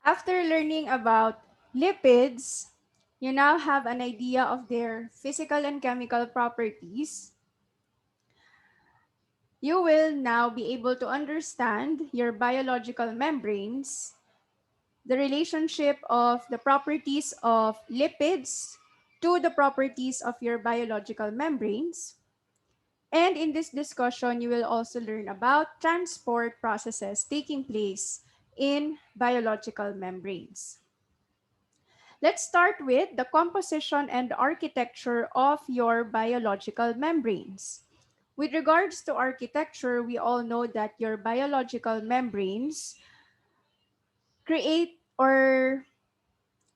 After learning about lipids, you now have an idea of their physical and chemical properties. You will now be able to understand your biological membranes, the relationship of the properties of lipids to the properties of your biological membranes. And in this discussion, you will also learn about transport processes taking place in biological membranes. Let's start with the composition and architecture of your biological membranes. With regards to architecture, we all know that your biological membranes create or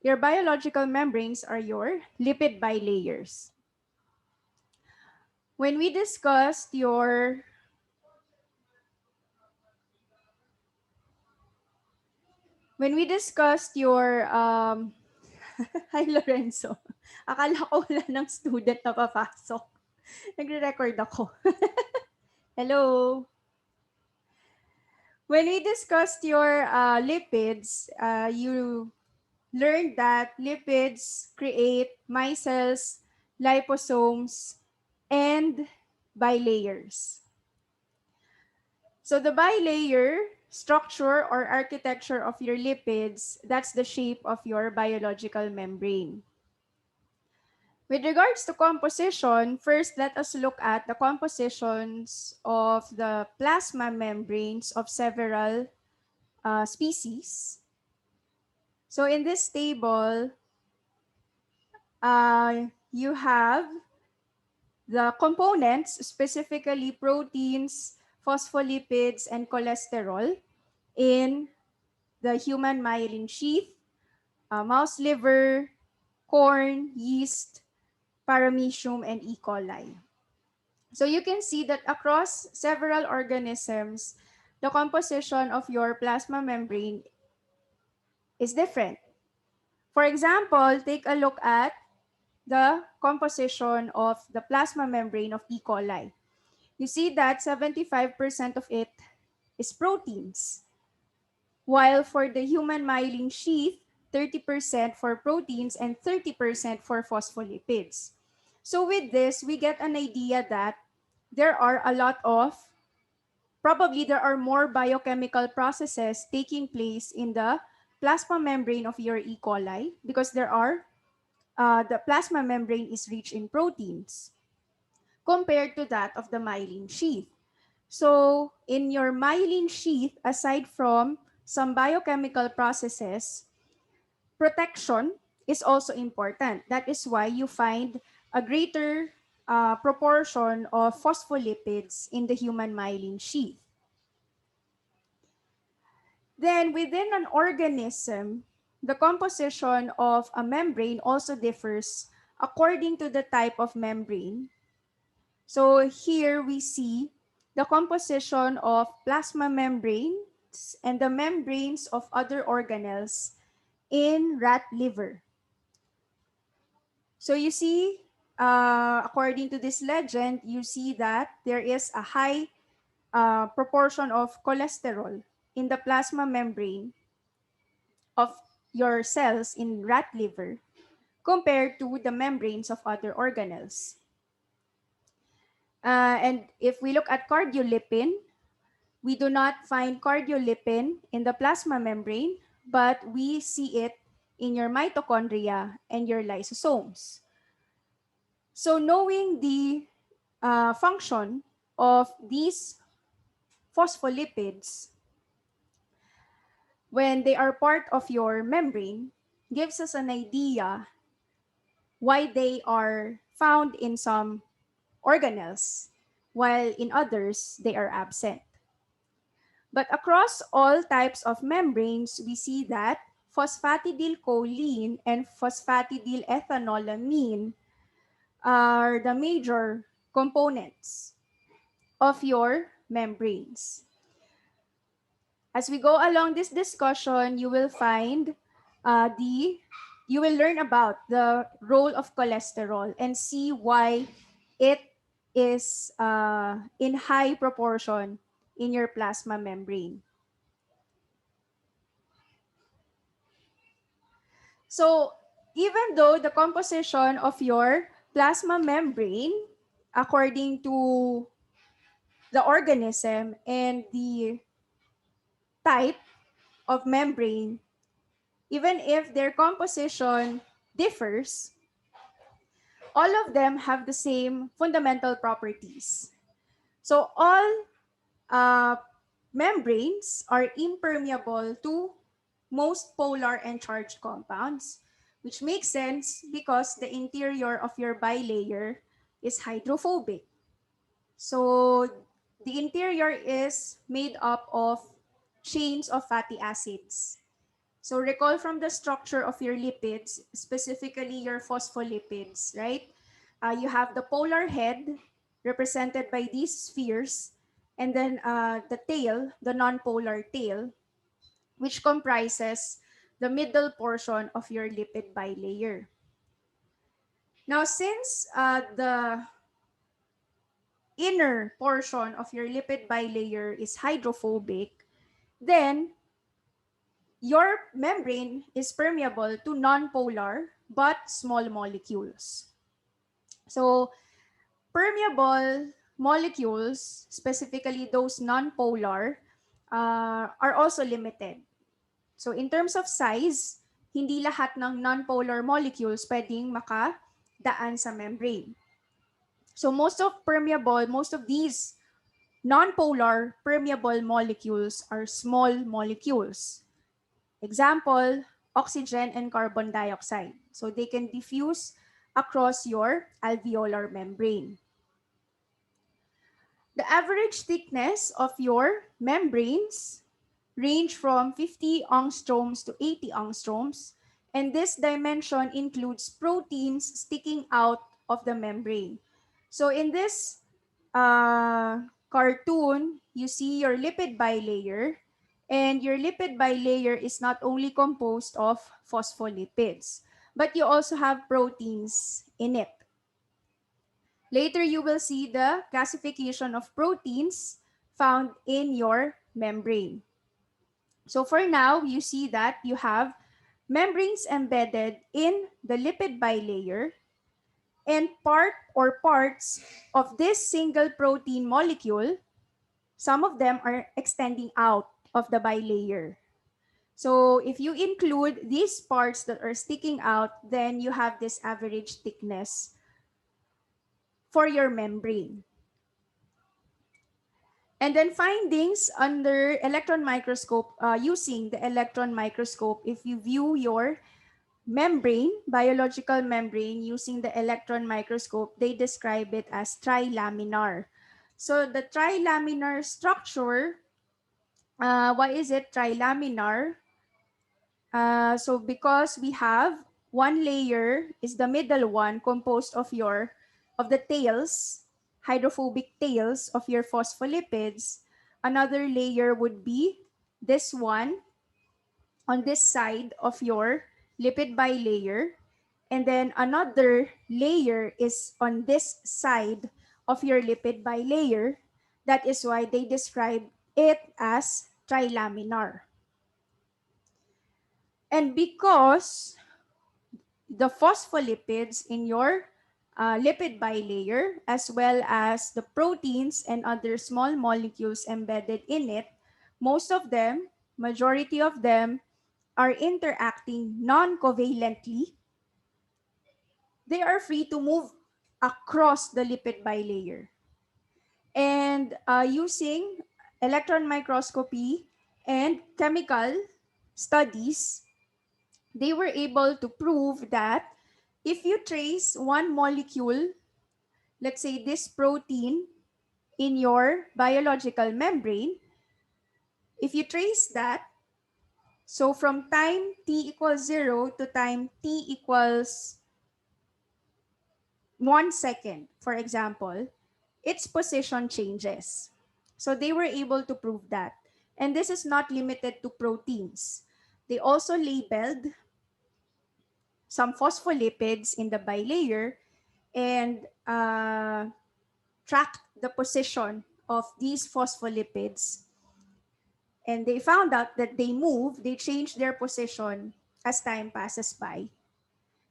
your biological membranes are your lipid bilayers. When we discussed your Hi Lorenzo. Akala ko wala ng student na papasok. Nagre-record ako. Hello. When we discussed your lipids, you learned that lipids create micelles, liposomes, and bilayers. So the bilayer structure or architecture of your lipids, that's the shape of your biological membrane. With regards to composition, first let us look at the compositions of the plasma membranes of several species. So in this table, you have the components, specifically proteins, phospholipids, and cholesterol in the human myelin sheath, mouse liver, corn, yeast, paramecium, and E. coli. So you can see that across several organisms, the composition of your plasma membrane is different. For example, take a look at the composition of the plasma membrane of E. coli. You see that 75% of it is proteins, while for the human myelin sheath, 30% for proteins and 30% for phospholipids. So with this, we get an idea that there are a lot of, probably there are more biochemical processes taking place in the plasma membrane of your E. coli because the plasma membrane is rich in proteins compared to that of the myelin sheath. So in your myelin sheath, aside from some biochemical processes, protection is also important. That is why you find a greater proportion of phospholipids in the human myelin sheath. Then within an organism, the composition of a membrane also differs according to the type of membrane. So here we see the composition of plasma membranes and the membranes of other organelles in rat liver. So you see, according to this legend, you see that there is a high proportion of cholesterol in the plasma membrane of your cells in rat liver compared to the membranes of other organelles. And if we look at cardiolipin, we do not find cardiolipin in the plasma membrane, but we see it in your mitochondria and your lysosomes. So knowing the function of these phospholipids when they are part of your membrane gives us an idea why they are found in some organelles, while in others they are absent. But across all types of membranes, we see that phosphatidylcholine and phosphatidylethanolamine are the major components of your membranes. As we go along this discussion, you will find you will learn about the role of cholesterol and see why it is in high proportion in your plasma membrane. So even though the composition of your plasma membrane, according to the organism and the type of membrane, even if their composition differs, all of them have the same fundamental properties. So all uh, membranes are impermeable to most polar and charged compounds, which makes sense because the interior of your bilayer is hydrophobic. So the interior is made up of chains of fatty acids. So recall from the structure of your lipids, specifically your phospholipids, right? You have the polar head represented by these spheres, and then the tail, the nonpolar tail, which comprises the middle portion of your lipid bilayer. Now, since the inner portion of your lipid bilayer is hydrophobic, then your membrane is permeable to nonpolar but small molecules. So, permeable molecules, specifically those nonpolar, are also limited. So, in terms of size, hindi lahat ng nonpolar molecules pwedeng makadaan sa membrane. So, most of these nonpolar permeable molecules are small molecules. Example, oxygen and carbon dioxide. So they can diffuse across your alveolar membrane. The average thickness of your membranes range from 50 angstroms to 80 angstroms, and this dimension includes proteins sticking out of the membrane. So in this cartoon, you see your lipid bilayer, and your lipid bilayer is not only composed of phospholipids, but you also have proteins in it. Later, you will see the classification of proteins found in your membrane. So for now, you see that you have membranes embedded in the lipid bilayer, and part or parts of this single protein molecule, some of them are extending out of the bilayer. So if you include these parts that are sticking out, then you have this average thickness for your membrane. And then findings under electron microscope, using the electron microscope, if you view your membrane, biological membrane, using the electron microscope, they describe it as trilaminar. So the trilaminar structure, why is it trilaminar? So because we have one layer is the middle one composed of the tails, hydrophobic tails of your phospholipids. Another layer would be this one on this side of your lipid bilayer. And then another layer is on this side of your lipid bilayer. That is why they describe it as trilaminar. And because the phospholipids in your lipid bilayer, as well as the proteins and other small molecules embedded in it, most of them, majority of them, are interacting non-covalently. They are free to move across the lipid bilayer. And using electron microscopy and chemical studies, they were able to prove that if you trace one molecule, let's say this protein in your biological membrane, if you trace that, so from time t equals 0 to time t equals 1 second, for example, its position changes. So they were able to prove that. And this is not limited to proteins. They also labeled some phospholipids in the bilayer and tracked the position of these phospholipids. And they found out that they change their position as time passes by.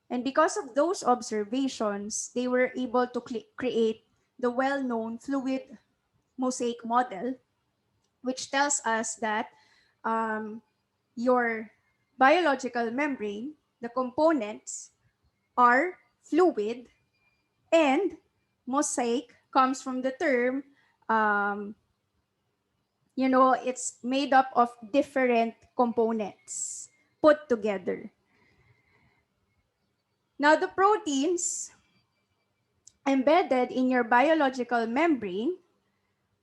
And because of those observations, they were able to create the well-known fluid mosaic model, which tells us that um, your biological membrane, the components, are fluid, and mosaic comes from the term, um, it's made up of different components put together. Now, the proteins embedded in your biological membrane,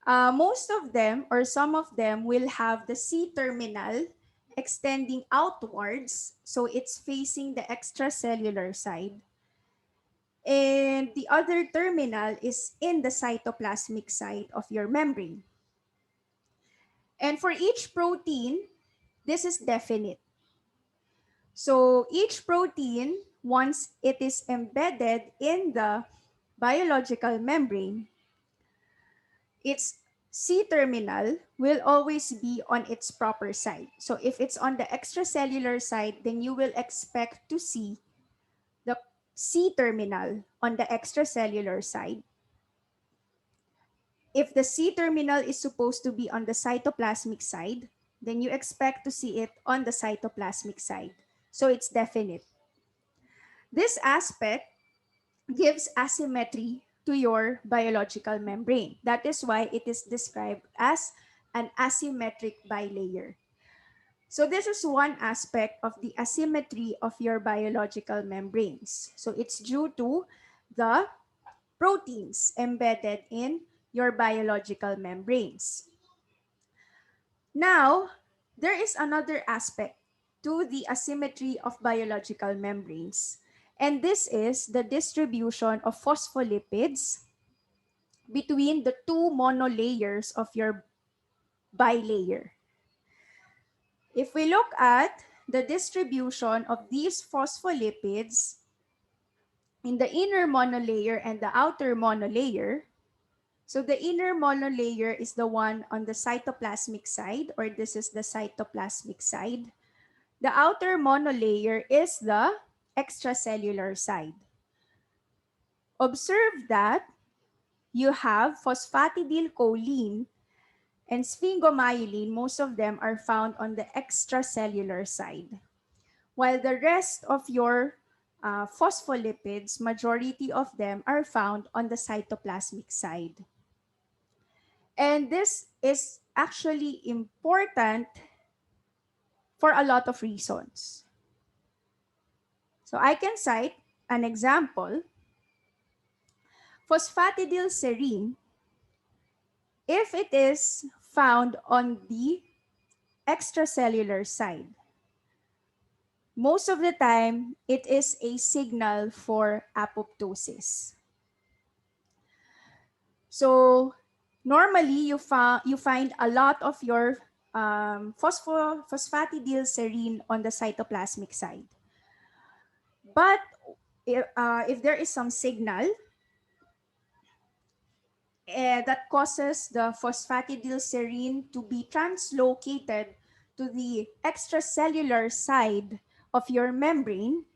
most of them or some of them will have the C terminal extending outwards, so it's facing the extracellular side. And the other terminal is in the cytoplasmic side of your membrane. And for each protein, this is definite. So each protein, once it is embedded in the biological membrane, its C terminal will always be on its proper side. So if it's on the extracellular side, then you will expect to see the C terminal on the extracellular side. If the C terminal is supposed to be on the cytoplasmic side, then you expect to see it on the cytoplasmic side. So it's definite. This aspect gives asymmetry to your biological membrane. That is why it is described as an asymmetric bilayer. So this is one aspect of the asymmetry of your biological membranes. So it's due to the proteins embedded in your biological membranes. Now, there is another aspect to the asymmetry of biological membranes, and this is the distribution of phospholipids between the two monolayers of your bilayer. If we look at the distribution of these phospholipids in the inner monolayer and the outer monolayer, so the inner monolayer is the one on the cytoplasmic side, or this is the cytoplasmic side. The outer monolayer is the extracellular side. Observe that you have phosphatidylcholine and sphingomyelin. Most of them are found on the extracellular side. While the rest of your phospholipids, majority of them are found on the cytoplasmic side. And this is actually important for a lot of reasons. So I can cite an example. Phosphatidylserine, if it is found on the extracellular side, most of the time it is a signal for apoptosis. So normally you find a lot of your phosphatidylserine on the cytoplasmic side. But if there is some signal that causes the phosphatidylserine to be translocated to the extracellular side of your membrane,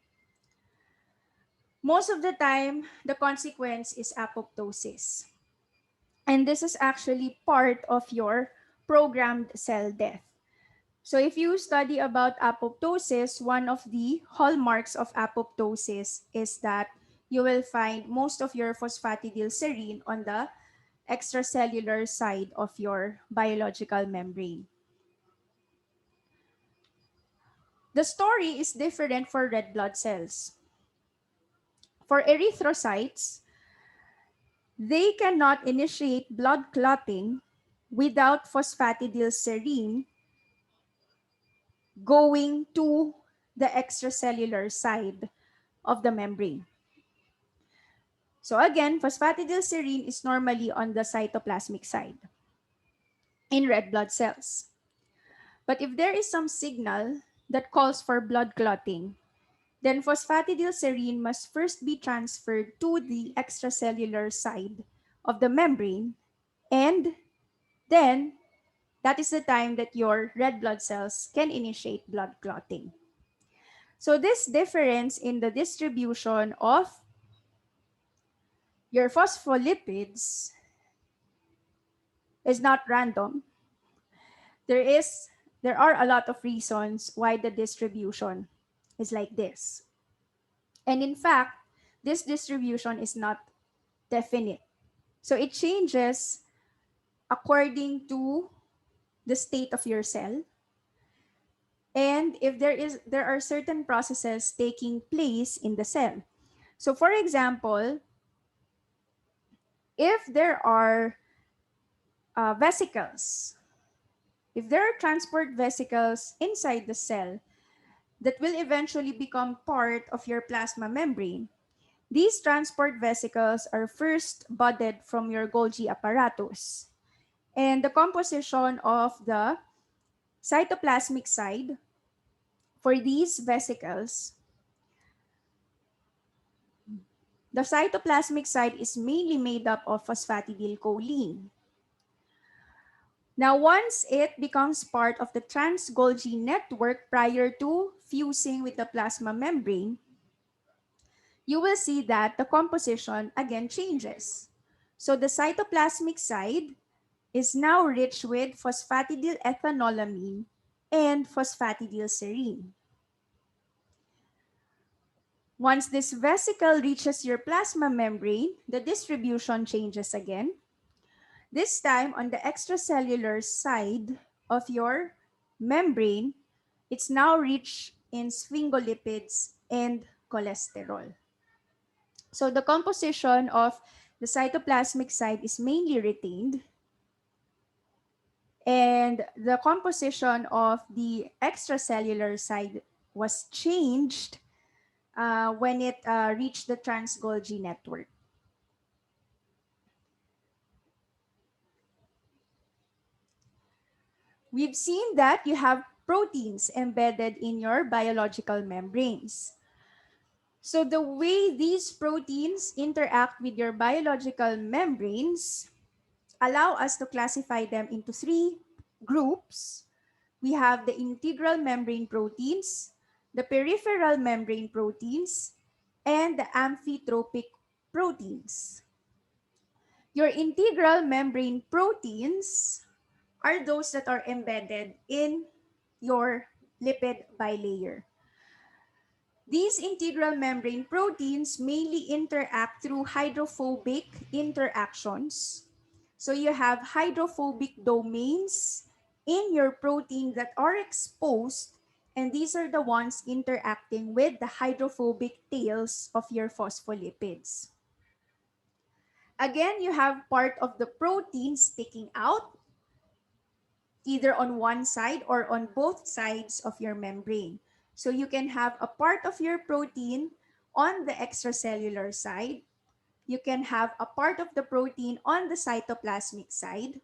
most of the time the consequence is apoptosis. And this is actually part of your programmed cell death. So if you study about apoptosis, one of the hallmarks of apoptosis is that you will find most of your phosphatidylserine on the extracellular side of your biological membrane. The story is different for red blood cells. For erythrocytes, they cannot initiate blood clotting without phosphatidylserine going to the extracellular side of the membrane. So again, phosphatidylserine is normally on the cytoplasmic side in red blood cells. But if there is some signal that calls for blood clotting, then phosphatidylserine must first be transferred to the extracellular side of the membrane, and then that is the time that your red blood cells can initiate blood clotting. So this difference in the distribution of your phospholipids is not random. There is there are a lot of reasons why the distribution is like this. And in fact, this distribution is not definite. So it changes according to the state of your cell. And if there are certain processes taking place in the cell. So for example, if there are vesicles, if there are transport vesicles inside the cell that will eventually become part of your plasma membrane, these transport vesicles are first budded from your Golgi apparatus. And the composition of the cytoplasmic side for these vesicles, the cytoplasmic side is mainly made up of phosphatidylcholine. Now, once it becomes part of the trans-Golgi network prior to fusing with the plasma membrane, you will see that the composition again changes. So the cytoplasmic side is now rich with phosphatidylethanolamine and phosphatidylserine. Once this vesicle reaches your plasma membrane, the distribution changes again. This time on the extracellular side of your membrane, it's now rich in sphingolipids and cholesterol. So the composition of the cytoplasmic side is mainly retained, and the composition of the extracellular side was changed when it reached the trans-Golgi network. We've seen that you have proteins embedded in your biological membranes. So the way these proteins interact with your biological membranes allow us to classify them into three groups. We have the integral membrane proteins, the peripheral membrane proteins, and the amphitropic proteins. Your integral membrane proteins are those that are embedded in your lipid bilayer. These integral membrane proteins mainly interact through hydrophobic interactions. So you have hydrophobic domains in your protein that are exposed, and these are the ones interacting with the hydrophobic tails of your phospholipids. Again, you have part of the protein sticking out, either on one side or on both sides of your membrane. So you can have a part of your protein on the extracellular side. You can have a part of the protein on the cytoplasmic side,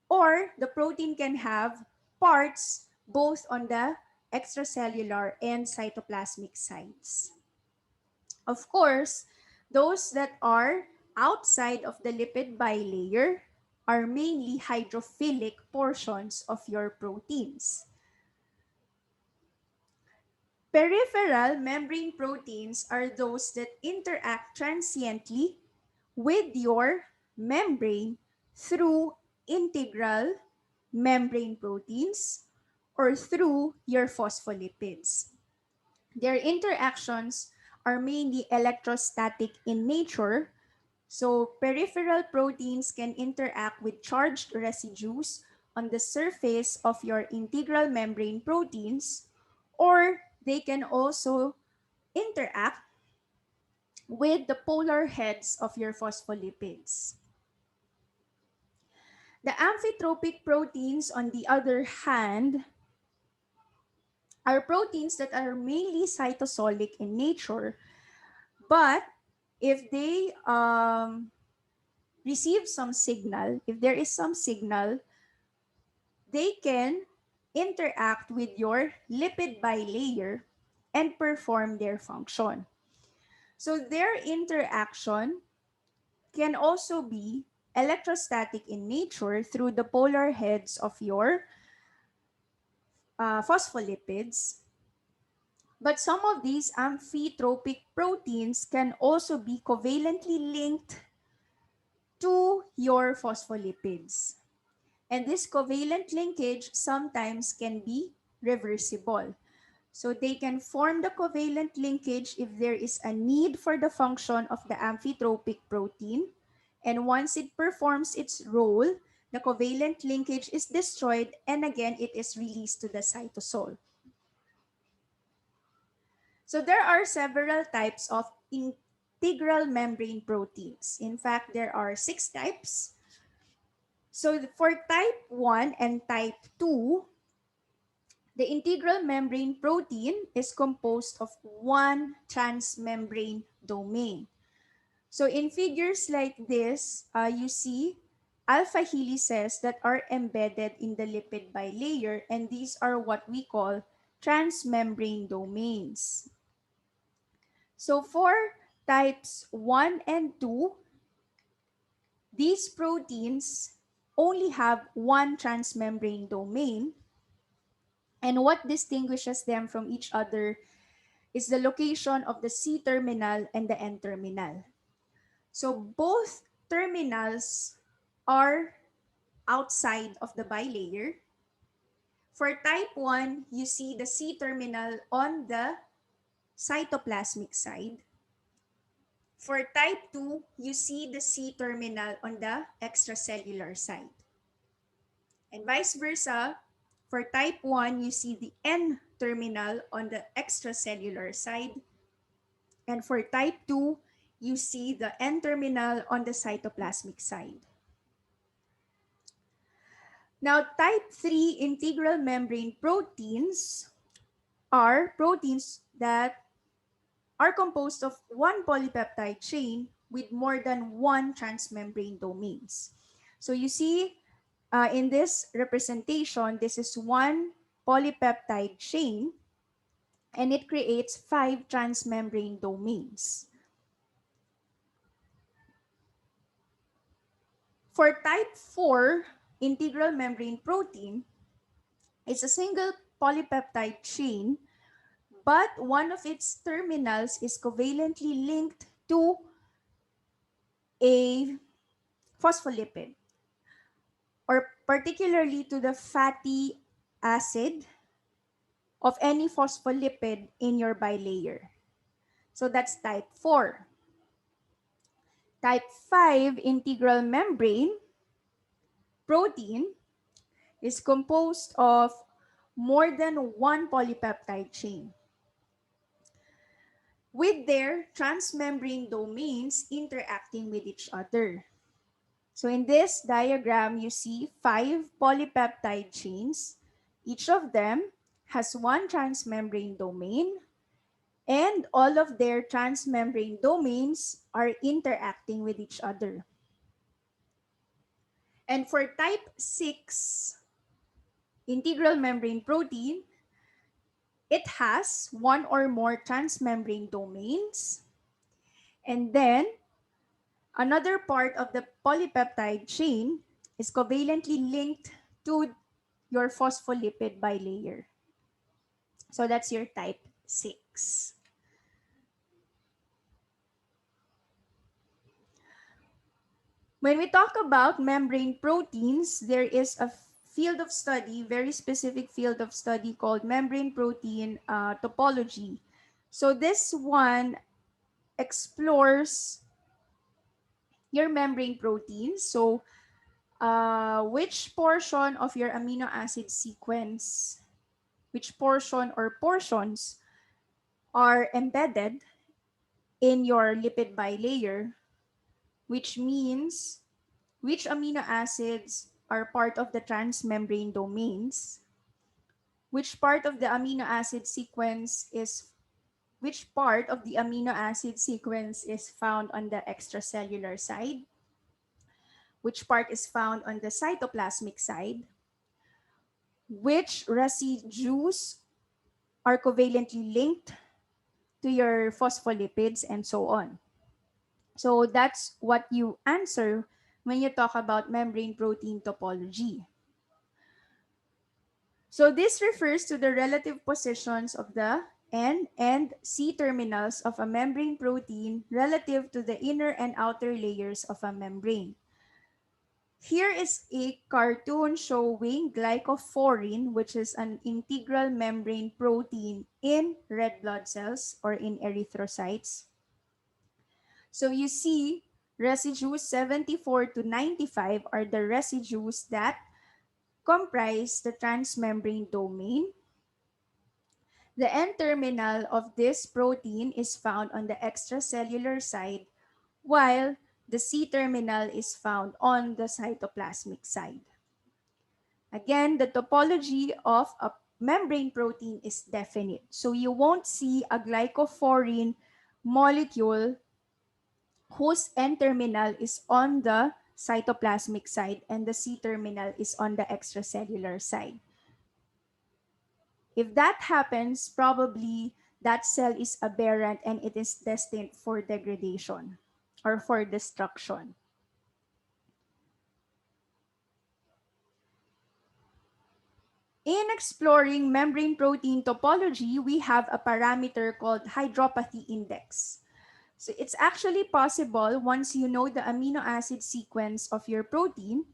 or the protein can have parts both on the extracellular and cytoplasmic sides. Of course, those that are outside of the lipid bilayer are mainly hydrophilic portions of your proteins. Peripheral membrane proteins are those that interact transiently with your membrane through integral membrane proteins or through your phospholipids. Their interactions are mainly electrostatic in nature. So peripheral proteins can interact with charged residues on the surface of your integral membrane proteins, or they can also interact with the polar heads of your phospholipids. The amphitropic proteins, on the other hand, are proteins that are mainly cytosolic in nature, but if they receive some signal, if there is some signal, they can interact with your lipid bilayer and perform their function. So their interaction can also be electrostatic in nature through the polar heads of your phospholipids, But some of these amphitropic proteins can also be covalently linked to your phospholipids. And this covalent linkage sometimes can be reversible. So they can form the covalent linkage if there is a need for the function of the amphitropic protein. And once it performs its role, the covalent linkage is destroyed and again it is released to the cytosol. So there are several types of integral membrane proteins. In fact, there are 6 types. So for type 1 and type 2, the integral membrane protein is composed of one transmembrane domain. So in figures like this, you see alpha helices that are embedded in the lipid bilayer, and these are what we call transmembrane domains. So for types 1 and 2, these proteins only have one transmembrane domain, and what distinguishes them from each other is the location of the C terminal and the N terminal. So both terminals are outside of the bilayer. For type 1, you see the C terminal on the cytoplasmic side. For type 2, you see the C terminal on the extracellular side. And vice versa, for type 1, you see the N terminal on the extracellular side. And for type 2, you see the N terminal on the cytoplasmic side. Now, type 3 integral membrane proteins are proteins that are composed of one polypeptide chain with more than one transmembrane domains. So you see in this representation, this is one polypeptide chain and it creates 5 transmembrane domains. For type 4 integral membrane protein, it's a single polypeptide chain, but one of its terminals is covalently linked to a phospholipid, or particularly to the fatty acid of any phospholipid in your bilayer. So that's type 4. Type 5 integral membrane protein is composed of more than one polypeptide chain with their transmembrane domains interacting with each other. So in this diagram, you see 5 polypeptide chains. Each of them has one transmembrane domain, and all of their transmembrane domains are interacting with each other. And for type 6 integral membrane protein, it has one or more transmembrane domains, and then another part of the polypeptide chain is covalently linked to your phospholipid bilayer. So that's your type 6. When we talk about membrane proteins, there is a field of study, very specific field of study called membrane protein topology. So this one explores your membrane proteins. So which portion of your amino acid sequence, which portion or portions are embedded in your lipid bilayer, which means which amino acids are part of the transmembrane domains, which part of the amino acid sequence is which part of the amino acid sequence is found on the extracellular side, which part is found on the cytoplasmic side, which residues are covalently linked to your phospholipids, and so on. So that's what you answer when you talk about membrane protein topology. So this refers to the relative positions of the N and C terminals of a membrane protein relative to the inner and outer layers of a membrane. Here is a cartoon showing glycophorin, which is an integral membrane protein in red blood cells or in erythrocytes. So you see, residues 74 to 95 are the residues that comprise the transmembrane domain. The N-terminal of this protein is found on the extracellular side, while the C-terminal is found on the cytoplasmic side. Again, the topology of a membrane protein is definite. So you won't see a glycophorin molecule whose N-terminal is on the cytoplasmic side and the C-terminal is on the extracellular side. If that happens, probably that cell is aberrant and it is destined for degradation or for destruction. In exploring membrane protein topology, we have a parameter called hydropathy index. So it's actually possible, once you know the amino acid sequence of your protein,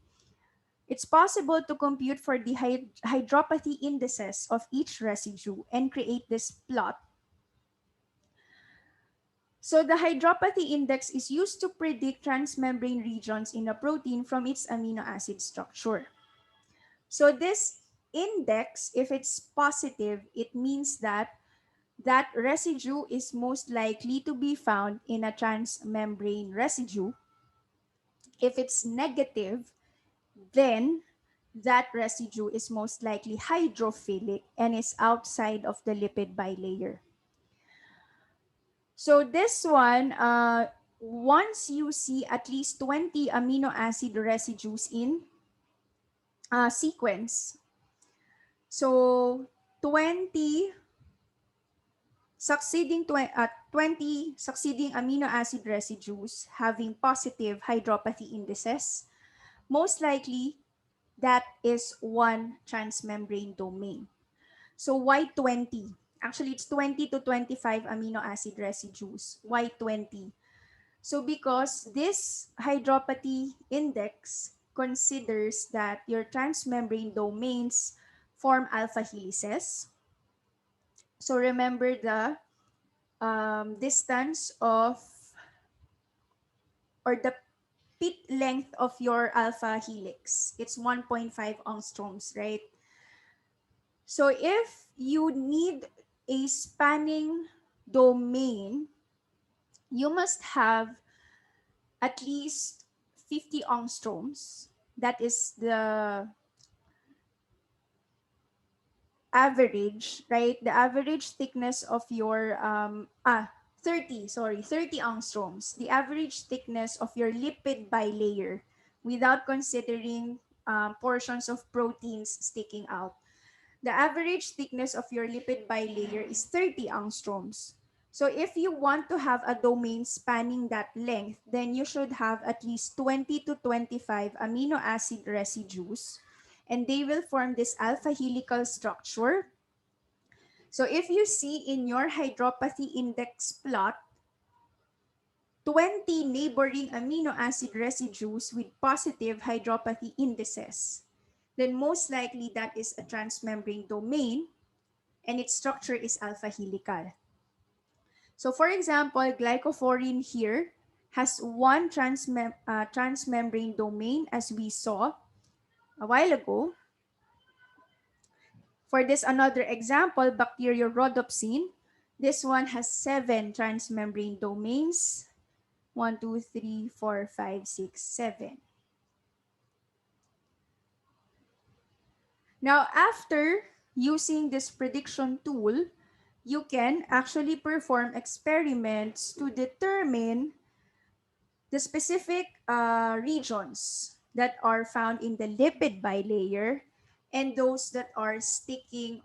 it's possible to compute for the hydropathy indices of each residue and create this plot. So the hydropathy index is used to predict transmembrane regions in a protein from its amino acid structure. So this index, if it's positive, it means that that residue is most likely to be found in a transmembrane residue. If it's negative, then that residue is most likely hydrophilic and is outside of the lipid bilayer. So this one, once you see at least 20 amino acid residues in sequence, so 20 20 succeeding amino acid residues having positive hydropathy indices, most likely that is one transmembrane domain. So why 20? Actually, it's 20 to 25 amino acid residues. Why 20? So because this hydropathy index considers that your transmembrane domains form alpha helices. So remember the distance of or the pit length of your alpha helix. It's 1.5 angstroms, right? So if you need a spanning domain, you must have at least 50 angstroms. That is the average, right? The average thickness of your 30 angstroms. The average thickness of your lipid bilayer without considering portions of proteins sticking out. The average thickness of your lipid bilayer is 30 angstroms. So if you want to have a domain spanning that length, then you should have at least 20 to 25 amino acid residues, and they will form this alpha helical structure. So if you see in your hydropathy index plot, 20 neighboring amino acid residues with positive hydropathy indices, then most likely that is a transmembrane domain and its structure is alpha helical. So for example, glycophorin here has one transmembrane domain as we saw a while ago. For this another example, bacteriorhodopsin, this one has 7 transmembrane domains. 1, 2, 3, 4, 5, 6, 7. Now, after using this prediction tool, you can actually perform experiments to determine the specific regions that are found in the lipid bilayer and those that are sticking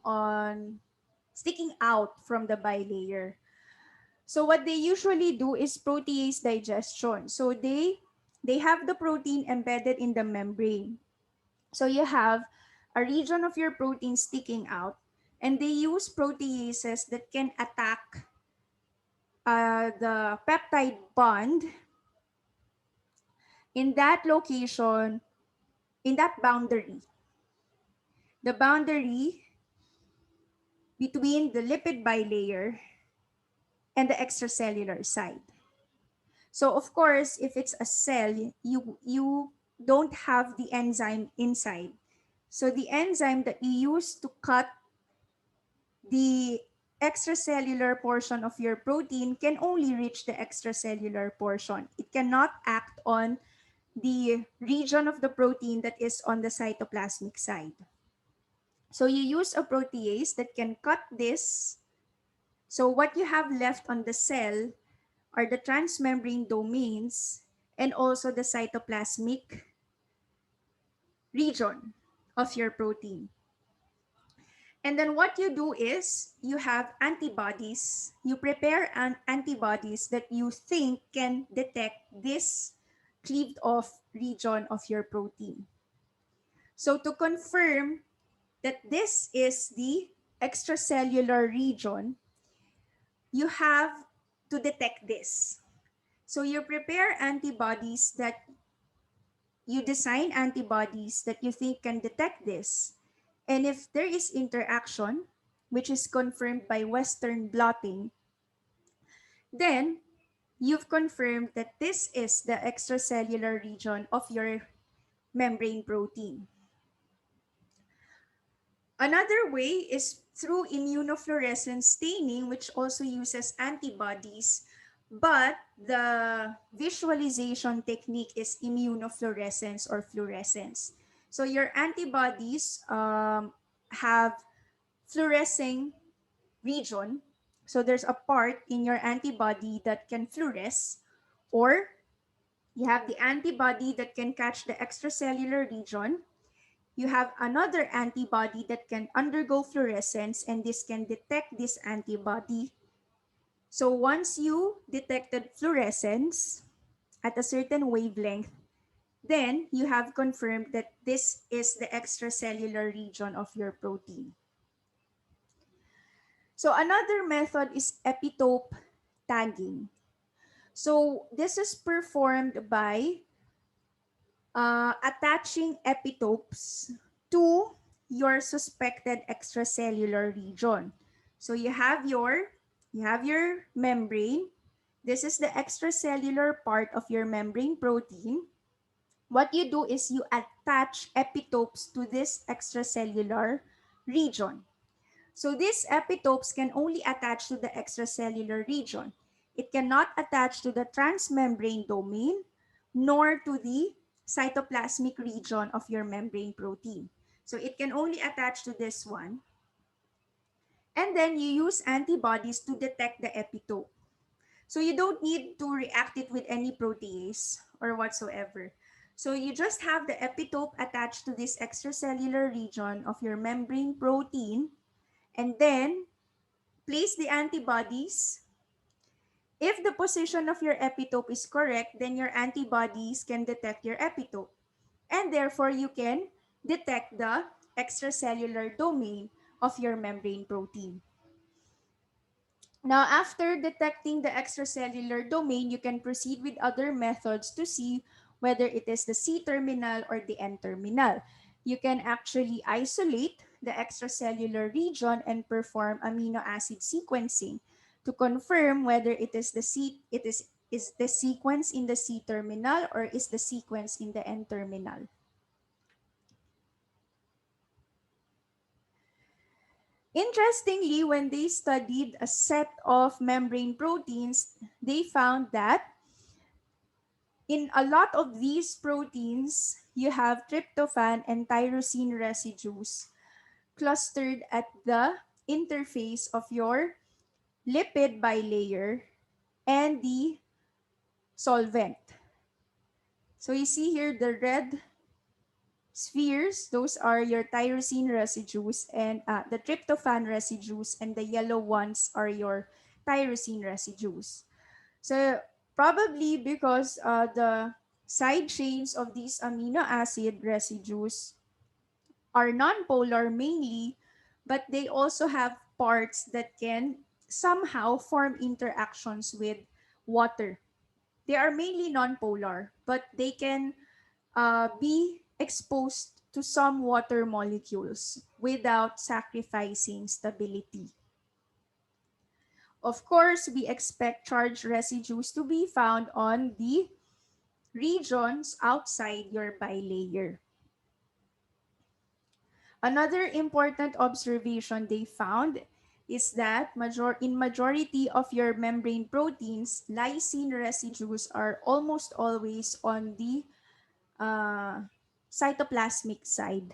out from the bilayer. So what they usually do is protease digestion. So they have the protein embedded in the membrane. So you have a region of your protein sticking out, And they use proteases that can attack the peptide bond in that location, in that boundary, the boundary between the lipid bilayer and the extracellular side. So of course, if it's a cell, you don't have the enzyme inside. So the enzyme that you use to cut the extracellular portion of your protein can only reach the extracellular portion. It cannot act on the region of the protein that is on the cytoplasmic side. So you use a protease that can cut this. So what you have left on the cell are the transmembrane domains and also the cytoplasmic region of your protein. And then what you do is you have antibodies. You prepare antibodies that you think can detect this cleaved off region of your protein. So to confirm that this is the extracellular region, you have to detect this. So you prepare antibodies that you design antibodies that you think can detect this. And if there is interaction, which is confirmed by Western blotting, then you've confirmed that this is the extracellular region of your membrane protein. Another way is through immunofluorescence staining, which also uses antibodies, but the visualization technique is immunofluorescence or fluorescence. So your antibodies have fluorescing region. So there's a part in your antibody that can fluoresce, or you have the antibody that can catch the extracellular region. You have another antibody that can undergo fluorescence, and this can detect this antibody. So once you detected fluorescence at a certain wavelength, then you have confirmed that this is the extracellular region of your protein. So another method is epitope tagging. So this is performed by attaching epitopes to your suspected extracellular region. So you have your membrane. This is the extracellular part of your membrane protein. What you do is you attach epitopes to this extracellular region. So these epitopes can only attach to the extracellular region. It cannot attach to the transmembrane domain nor to the cytoplasmic region of your membrane protein. So it can only attach to this one. And then you use antibodies to detect the epitope. So you don't need to react it with any protease or whatsoever. So you just have the epitope attached to this extracellular region of your membrane protein, and then place the antibodies. If the position of your epitope is correct, then your antibodies can detect your epitope. And therefore, you can detect the extracellular domain of your membrane protein. Now, after detecting the extracellular domain, you can proceed with other methods to see whether it is the C-terminal or the N-terminal. You can actually isolate the extracellular region and perform amino acid sequencing to confirm whether is the sequence in the C-terminal or is the sequence in the N-terminal. Interestingly, when they studied a set of membrane proteins, they found that in a lot of these proteins, you have tryptophan and tyrosine residues clustered at the interface of your lipid bilayer and the solvent. So you see here the red spheres, those are your tyrosine residues and the tryptophan residues, and the yellow ones are your tyrosine residues. So probably because the side chains of these amino acid residues are nonpolar mainly, but they also have parts that can somehow form interactions with water. They are mainly nonpolar, but they can be exposed to some water molecules without sacrificing stability. Of course, we expect charge residues to be found on the regions outside your bilayer. Another important observation they found is that in majority of your membrane proteins, lysine residues are almost always on the uh, cytoplasmic side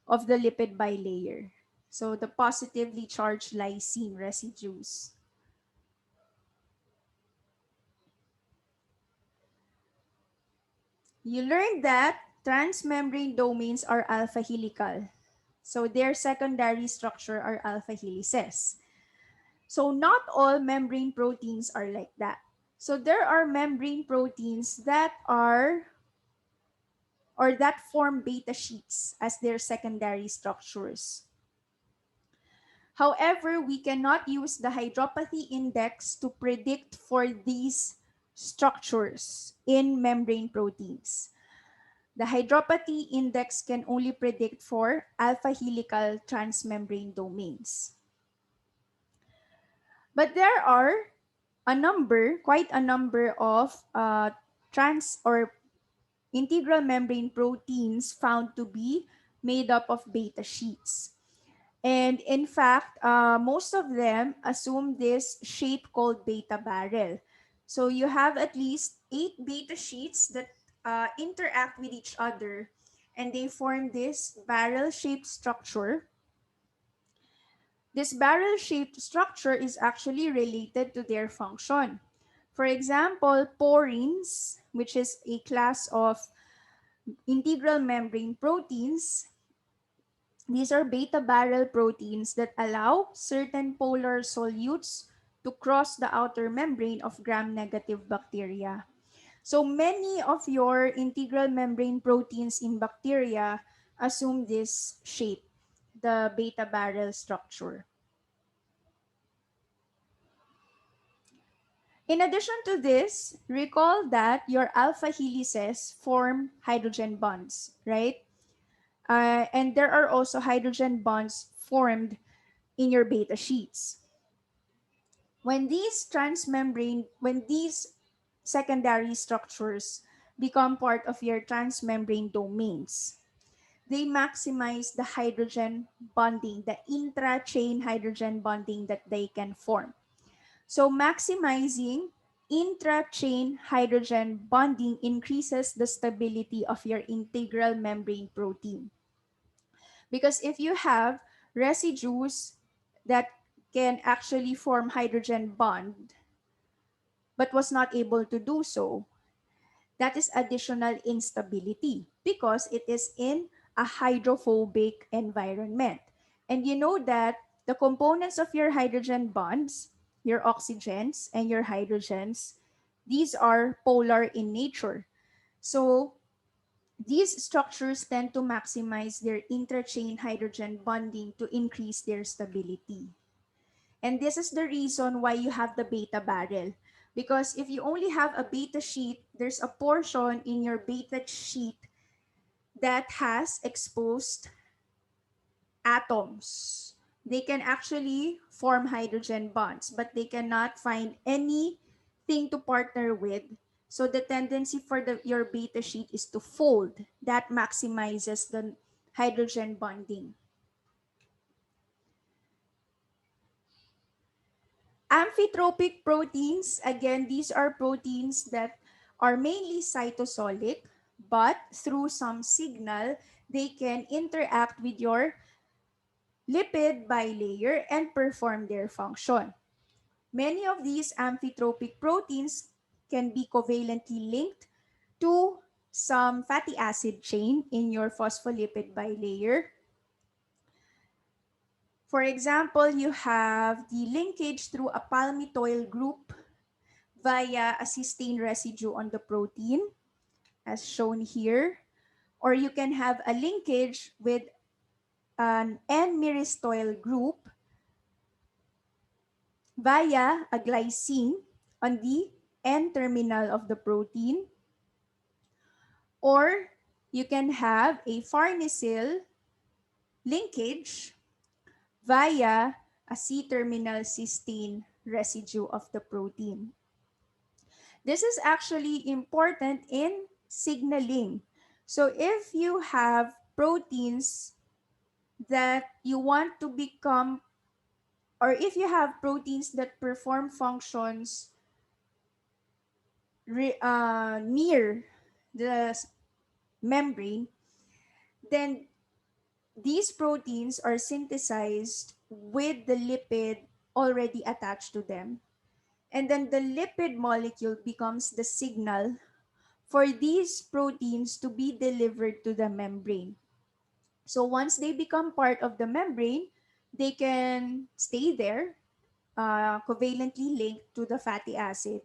of the lipid bilayer. So the positively charged lysine residues. You learned that transmembrane domains are alpha helical. So their secondary structure are alpha helices. So not all membrane proteins are like that. So there are membrane proteins that are or that form beta sheets as their secondary structures. However, we cannot use the hydropathy index to predict for these structures in membrane proteins. The hydropathy index can only predict for alpha helical transmembrane domains. But there are quite a number of trans or integral membrane proteins found to be made up of beta sheets. And in fact, most of them assume this shape called beta barrel. So you have at least 8 beta sheets that interact with each other and they form this barrel shaped structure. This barrel shaped structure is actually related to their function. For example, porins, which is a class of integral membrane proteins, these are beta barrel proteins that allow certain polar solutes to cross the outer membrane of gram-negative bacteria. So many of your integral membrane proteins in bacteria assume this shape, the beta barrel structure. In addition to this, recall that your alpha helices form hydrogen bonds, right? And there are also hydrogen bonds formed in your beta sheets. When these secondary structures become part of your transmembrane domains, they maximize the hydrogen bonding, the intra-chain hydrogen bonding that they can form. So maximizing intra-chain hydrogen bonding increases the stability of your integral membrane protein. Because if you have residues that can actually form hydrogen bond but was not able to do so, that is additional instability because it is in a hydrophobic environment. And you know that the components of your hydrogen bonds, your oxygens and your hydrogens, these are polar in nature. So these structures tend to maximize their interchain hydrogen bonding to increase their stability. And this is the reason why you have the beta barrel. Because if you only have a beta sheet, there's a portion in your beta sheet that has exposed atoms. They can actually form hydrogen bonds, but they cannot find anything to partner with. So the tendency for your beta sheet is to fold. That maximizes the hydrogen bonding. Amphitropic proteins, again, these are proteins that are mainly cytosolic, but through some signal, they can interact with your lipid bilayer and perform their function. Many of these amphitropic proteins can be covalently linked to some fatty acid chain in your phospholipid bilayer. For example, you have the linkage through a palmitoyl group via a cysteine residue on the protein, as shown here. Or you can have a linkage with an N-myristoyl group via a glycine on the N-terminal of the protein, or you can have a farnesyl linkage via a C-terminal cysteine residue of the protein. This is actually important in signaling. So if you have proteins that you want to become, or if you have proteins that perform functions near the membrane, then these proteins are synthesized with the lipid already attached to them. And then the lipid molecule becomes the signal for these proteins to be delivered to the membrane. So once they become part of the membrane, they can stay there, covalently linked to the fatty acid.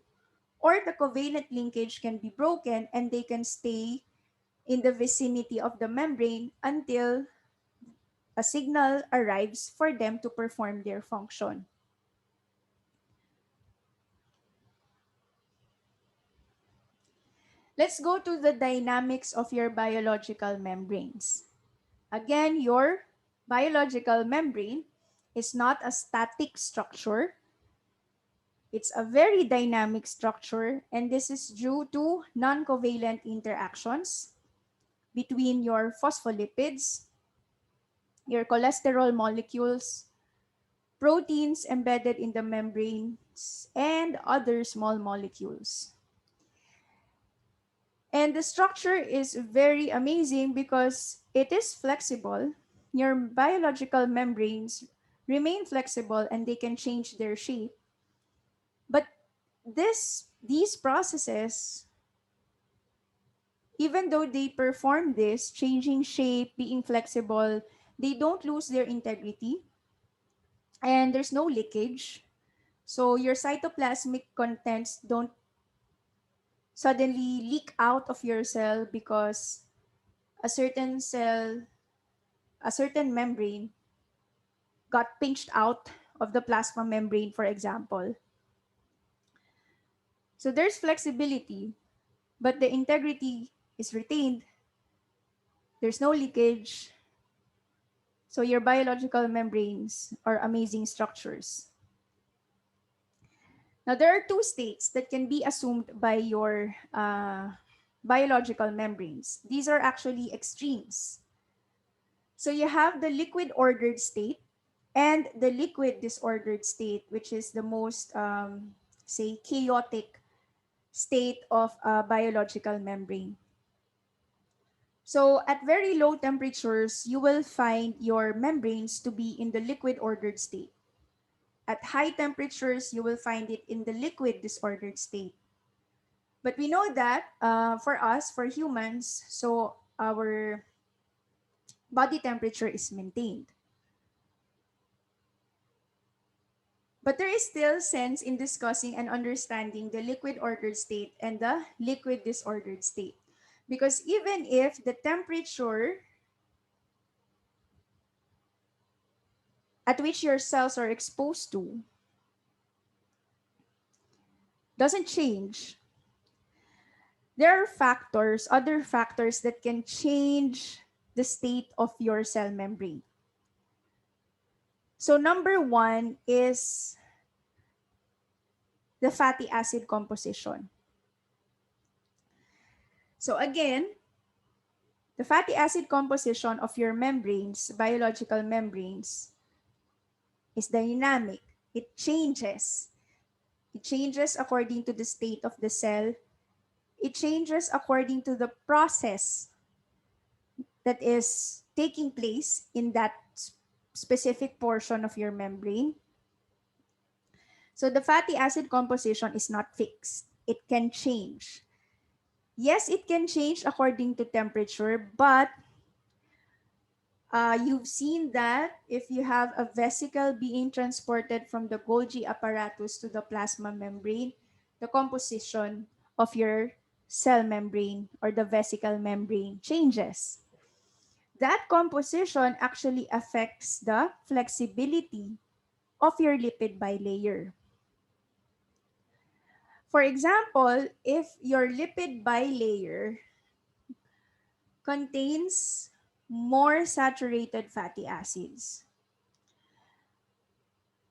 Or the covalent linkage can be broken and they can stay in the vicinity of the membrane until a signal arrives for them to perform their function. Let's go to the dynamics of your biological membranes. Again, your biological membrane is not a static structure. It's a very dynamic structure, and this is due to non-covalent interactions between your phospholipids, your cholesterol molecules, proteins embedded in the membranes, and other small molecules. And the structure is very amazing because it is flexible. Your biological membranes remain flexible and they can change their shape. But these processes, even though they perform this, changing shape, being flexible, they don't lose their integrity and there's no leakage. So your cytoplasmic contents don't suddenly leak out of your cell because a certain cell, a certain membrane got pinched out of the plasma membrane, for example. So there's flexibility, but the integrity is retained. There's no leakage. So your biological membranes are amazing structures. Now, there are two states that can be assumed by your biological membranes. These are actually extremes. So you have the liquid ordered state and the liquid disordered state, which is the most, say, chaotic state of a biological membrane. So at very low temperatures, you will find your membranes to be in the liquid ordered state. At high temperatures, you will find it in the liquid disordered state. But we know that for us, for humans, so our body temperature is maintained. But there is still sense in discussing and understanding the liquid ordered state and the liquid disordered state. Because even if the temperature at which your cells are exposed to doesn't change, there are factors, other factors that can change the state of your cell membrane. So number one is the fatty acid composition. So again, the fatty acid composition of your membranes, biological membranes, is dynamic. It changes. It changes according to the state of the cell. It changes according to the process that is taking place in that specific portion of your membrane. So the fatty acid composition is not fixed. It can change. Yes, it can change according to temperature, but you've seen that if you have a vesicle being transported from the Golgi apparatus to the plasma membrane, the composition of your cell membrane or the vesicle membrane changes. that composition actually affects the flexibility of your lipid bilayer. For example, if your lipid bilayer contains more saturated fatty acids,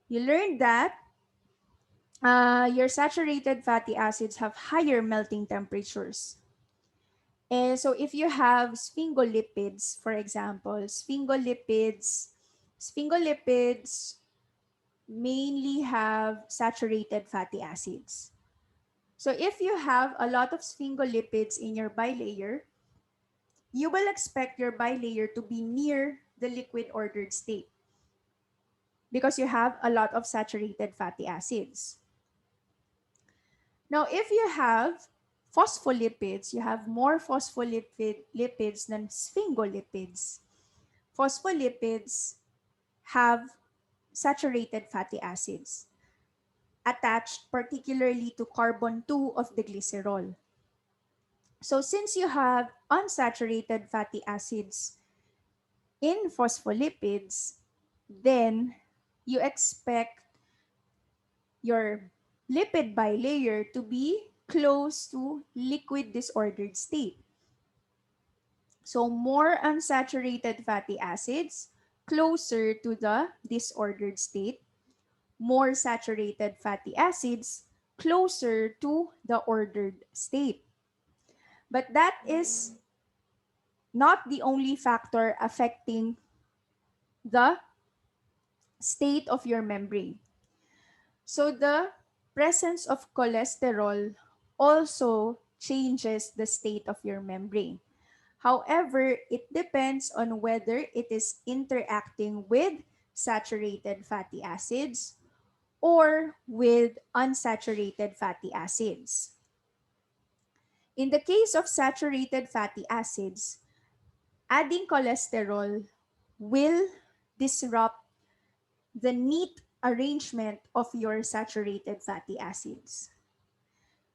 you learned that your saturated fatty acids have higher melting temperatures. And so if you have sphingolipids, for example, sphingolipids mainly have saturated fatty acids. So if you have a lot of sphingolipids in your bilayer, you will expect your bilayer to be near the liquid ordered state because you have a lot of saturated fatty acids. Now, if you have phospholipids, you have more lipids than sphingolipids. Phospholipids have saturated fatty acids attached particularly to carbon 2 of the glycerol. So since you have unsaturated fatty acids in phospholipids, then you expect your lipid bilayer to be close to liquid disordered state. So more unsaturated fatty acids closer to the disordered state, more saturated fatty acids closer to the ordered state. But that is not the only factor affecting the state of your membrane. So the presence of cholesterol also changes the state of your membrane. However, it depends on whether it is interacting with saturated fatty acids or with unsaturated fatty acids. In the case of saturated fatty acids, adding cholesterol will disrupt the neat arrangement of your saturated fatty acids.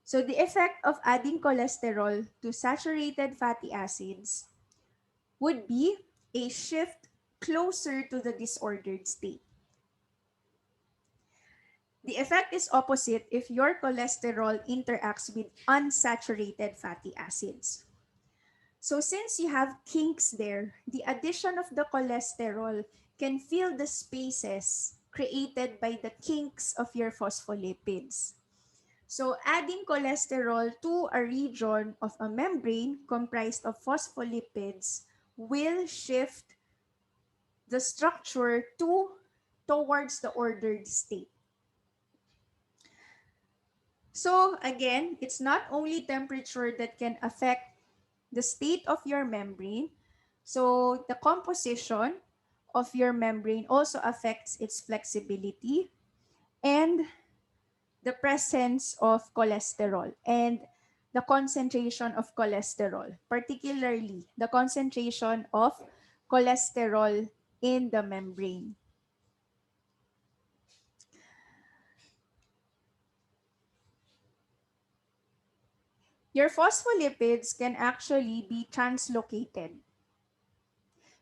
So the effect of adding cholesterol to saturated fatty acids would be a shift closer to the disordered state. The effect is opposite if your cholesterol interacts with unsaturated fatty acids. So since you have kinks there, the addition of the cholesterol can fill the spaces created by the kinks of your phospholipids. So adding cholesterol to a region of a membrane comprised of phospholipids will shift the structure towards the ordered state. So again, it's not only temperature that can affect the state of your membrane. So the composition of your membrane also affects its flexibility and the presence of cholesterol and the concentration of cholesterol, particularly the concentration of cholesterol in the membrane. Your phospholipids can actually be translocated.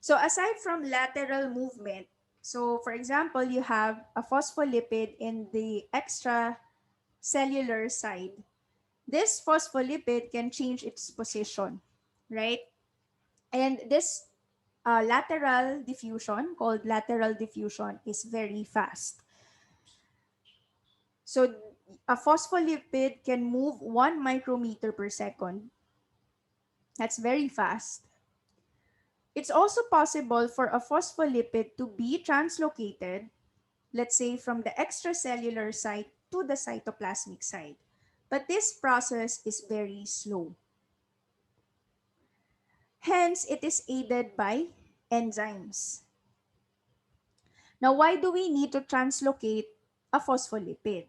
So aside from lateral movement, so for example, you have a phospholipid in the extracellular side. This phospholipid can change its position, right? And this lateral diffusion, called lateral diffusion, is very fast. So a phospholipid can move 1 micrometer per second. That's very fast. It's also possible for a phospholipid to be translocated, let's say from the extracellular site to the cytoplasmic site. But this process is very slow. Hence, it is aided by enzymes. Now, why do we need to translocate a phospholipid?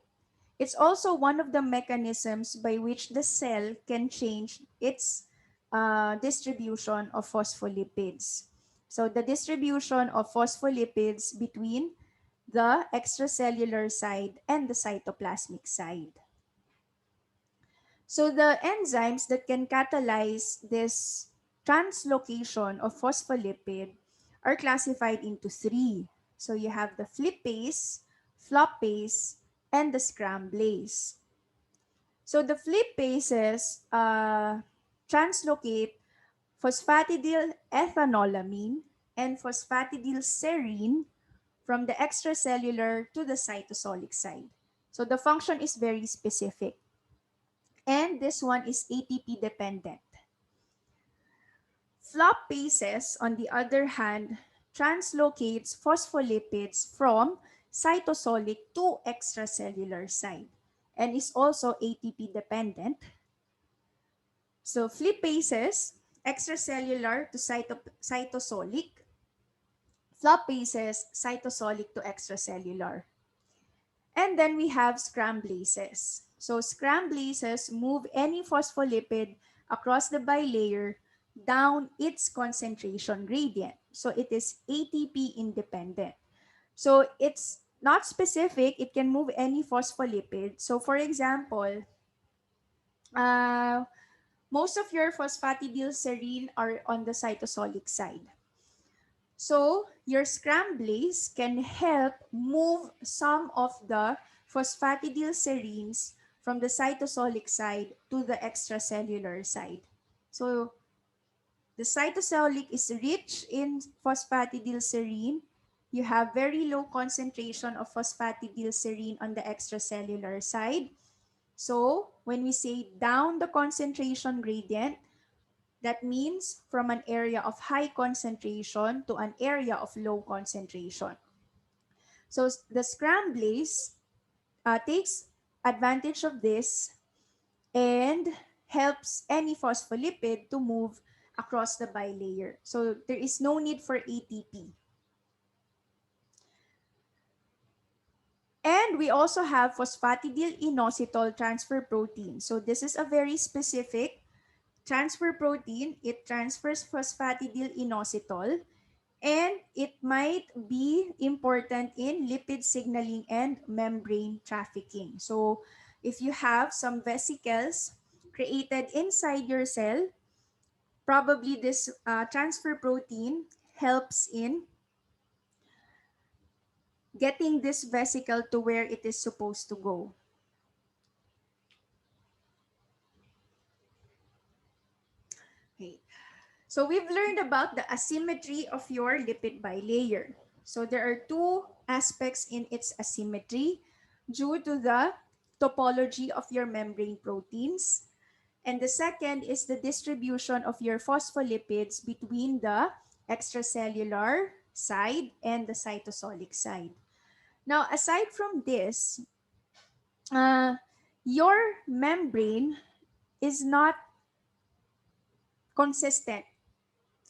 It's also one of the mechanisms by which the cell can change its distribution of phospholipids. So the distribution of phospholipids between the extracellular side and the cytoplasmic side. So the enzymes that can catalyze this translocation of phospholipid are classified into three. So you have the flipase, floppase, and the scramblase. So the flipases translocate phosphatidyl ethanolamine and phosphatidyl serine from the extracellular to the cytosolic side. So the function is very specific. And this one is ATP dependent. Flopases, on the other hand, translocates phospholipids from cytosolic to extracellular side and is also ATP dependent. So flipases, extracellular to cytosolic, flopases, cytosolic to extracellular. And then we have scramblases. So scramblases move any phospholipid across the bilayer down its concentration gradient. So it is ATP independent. So it's not specific. It can move any phospholipid. So for example, uh, most of your phosphatidylserine are on the cytosolic side. So your scramblase can help move some of the phosphatidylserines from the cytosolic side to the extracellular side. So the cytosolic is rich in phosphatidylserine. You have very low concentration of phosphatidylserine on the extracellular side. So when we say down the concentration gradient, that means from an area of high concentration to an area of low concentration. So the scramblase takes advantage of this and helps any phospholipid to move across the bilayer. So there is no need for ATP. And we also have phosphatidyl inositol transfer protein. So this is a very specific transfer protein. It transfers phosphatidyl inositol and it might be important in lipid signaling and membrane trafficking. So if you have some vesicles created inside your cell, probably this transfer protein helps in getting this vesicle to where it is supposed to go. Okay. So we've learned about the asymmetry of your lipid bilayer. So there are two aspects in its asymmetry due to the topology of your membrane proteins. And the second is the distribution of your phospholipids between the extracellular side and the cytosolic side. Now, aside from this, uh, your membrane is not consistent.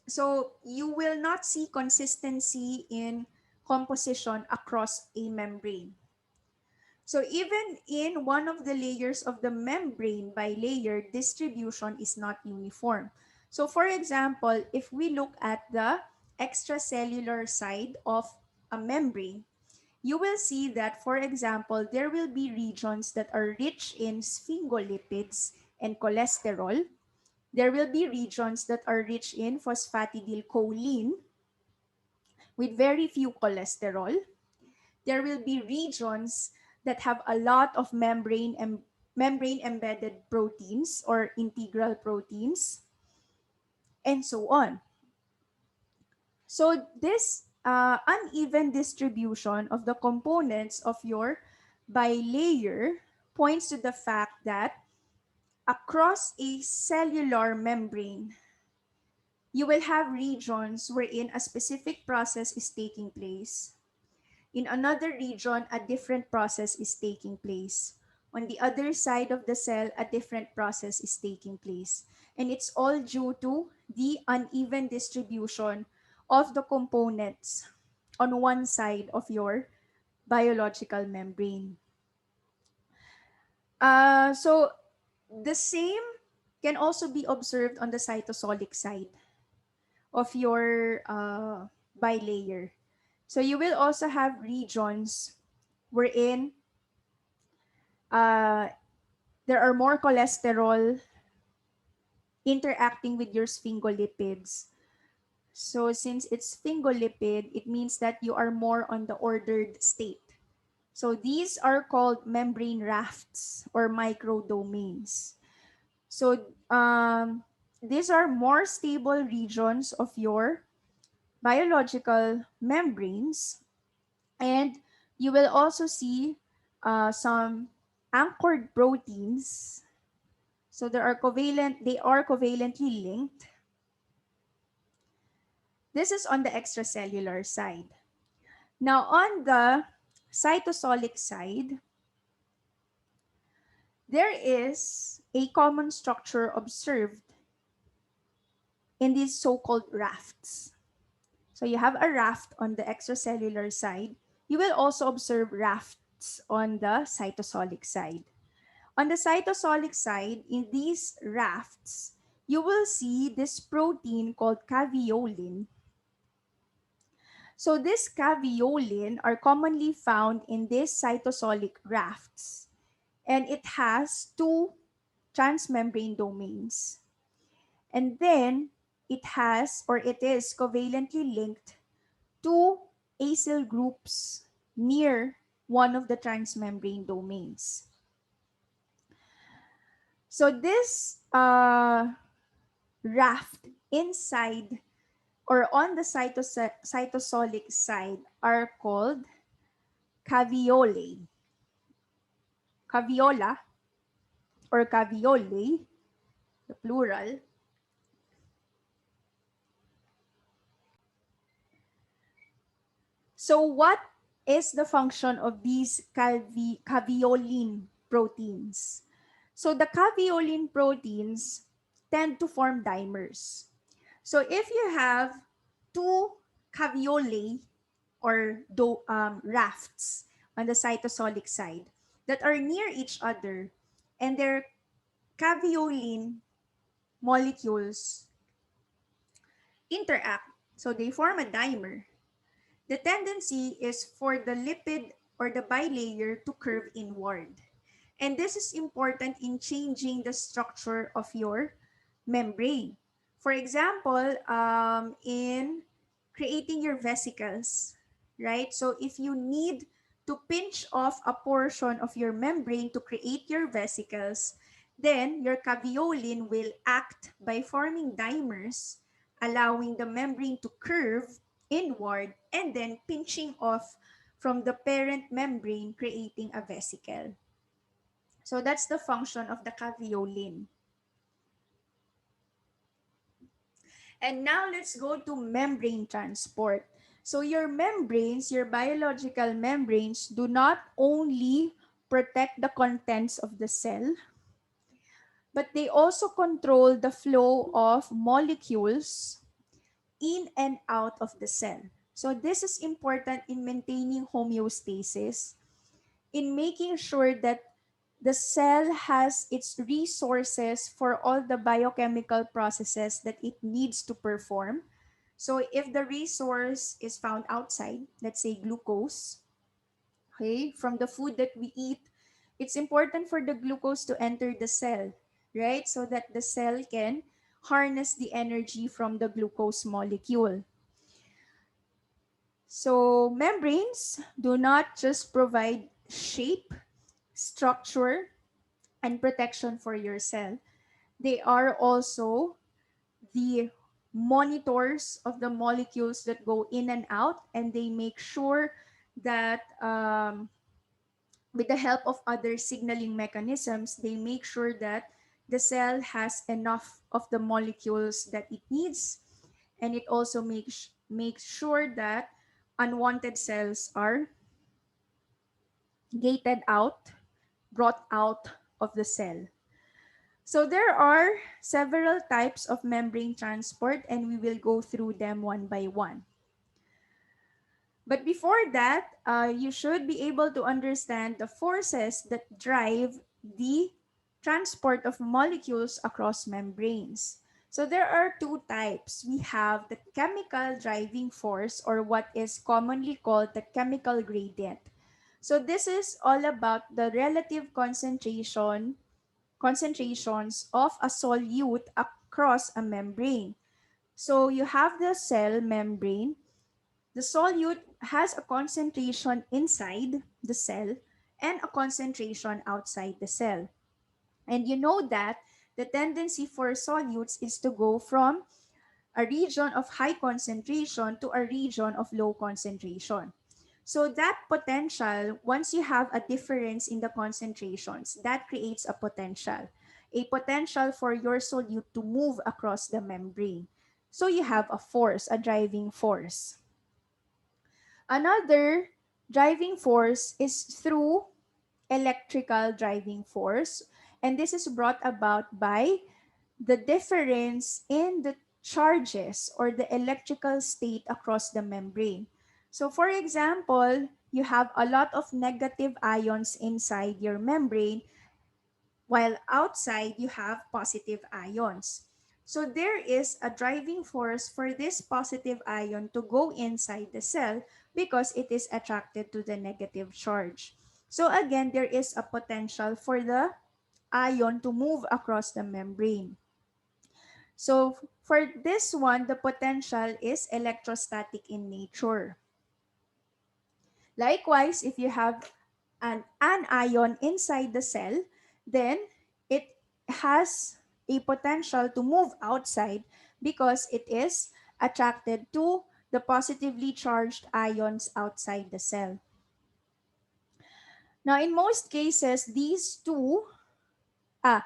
So you will not see consistency in composition across a membrane. So even in one of the layers of the membrane bilayer, distribution is not uniform. So for example, if we look at the extracellular side of a membrane, you will see that, for example, there will be regions that are rich in sphingolipids and cholesterol. There will be regions that are rich in phosphatidylcholine with very few cholesterol. There will be regions that have a lot of membrane embedded proteins or integral proteins, and so on. So this uneven distribution of the components of your bilayer points to the fact that across a cellular membrane, you will have regions wherein a specific process is taking place. In another region, a different process is taking place. On the other side of the cell, a different process is taking place. And it's all due to the uneven distribution of the components on one side of your biological membrane. So the same can also be observed on the cytosolic side of your bilayer. So you will also have regions wherein uh, there are more cholesterol interacting with your sphingolipids. So since it's sphingolipid, it means that you are more on the ordered state. So these are called membrane rafts or microdomains. So these are more stable regions of your biological membranes, and you will also see some anchored proteins. So they are covalently linked. This is on the extracellular side. Now on the cytosolic side, there is a common structure observed in these so-called rafts. So you have a raft on the extracellular side. You will also observe rafts on the cytosolic side. On the cytosolic side, in these rafts, you will see this protein called caveolin. So this caveolin are commonly found in these cytosolic rafts, and it has two transmembrane domains. And then it is covalently linked to acyl groups near one of the transmembrane domains. So this raft inside or on the cytosolic side are called caveolae, caveola or caveolae, the plural. So what is the function of these caveolin proteins? So the caveolin proteins tend to form dimers. So if you have two caveolae or rafts on the cytosolic side that are near each other and their caveolin molecules interact, so they form a dimer, the tendency is for the lipid or the bilayer to curve inward. And this is important in changing the structure of your membrane. For example, in creating your vesicles, right? So if you need to pinch off a portion of your membrane to create your vesicles, then your caveolin will act by forming dimers, allowing the membrane to curve inward and then pinching off from the parent membrane, creating a vesicle. So that's the function of the caveolin. And now let's go to membrane transport. So your membranes, your biological membranes, do not only protect the contents of the cell, but they also control the flow of molecules in and out of the cell. So this is important in maintaining homeostasis, in making sure that the cell has its resources for all the biochemical processes that it needs to perform. So if the resource is found outside, let's say glucose, okay, from the food that we eat, it's important for the glucose to enter the cell, right? So that the cell can harness the energy from the glucose molecule. So membranes do not just provide shape, structure, and protection for your cell. They are also the monitors of the molecules that go in and out, and they make sure that with the help of other signaling mechanisms, they make sure that the cell has enough of the molecules that it needs, and it also makes sure that unwanted cells are gated out, brought out of the cell. So there are several types of membrane transport, and we will go through them one by one. But before that, you should be able to understand the forces that drive the transport of molecules across membranes. So there are two types. We have the chemical driving force, or what is commonly called the chemical gradient. So this is all about the relative concentrations of a solute across a membrane. So you have the cell membrane. The solute has a concentration inside the cell and a concentration outside the cell. And you know that the tendency for solutes is to go from a region of high concentration to a region of low concentration. So that potential, once you have a difference in the concentrations, that creates a potential for your solute to move across the membrane. So you have a force, a driving force. Another driving force is through electrical driving force, and this is brought about by the difference in the charges or the electrical state across the membrane. So for example, you have a lot of negative ions inside your membrane, while outside you have positive ions. So there is a driving force for this positive ion to go inside the cell because it is attracted to the negative charge. So again, there is a potential for the ion to move across the membrane. So for this one, the potential is electrostatic in nature. Likewise, if you have an anion inside the cell, then it has a potential to move outside because it is attracted to the positively charged ions outside the cell. Now, in most cases, these two, ah,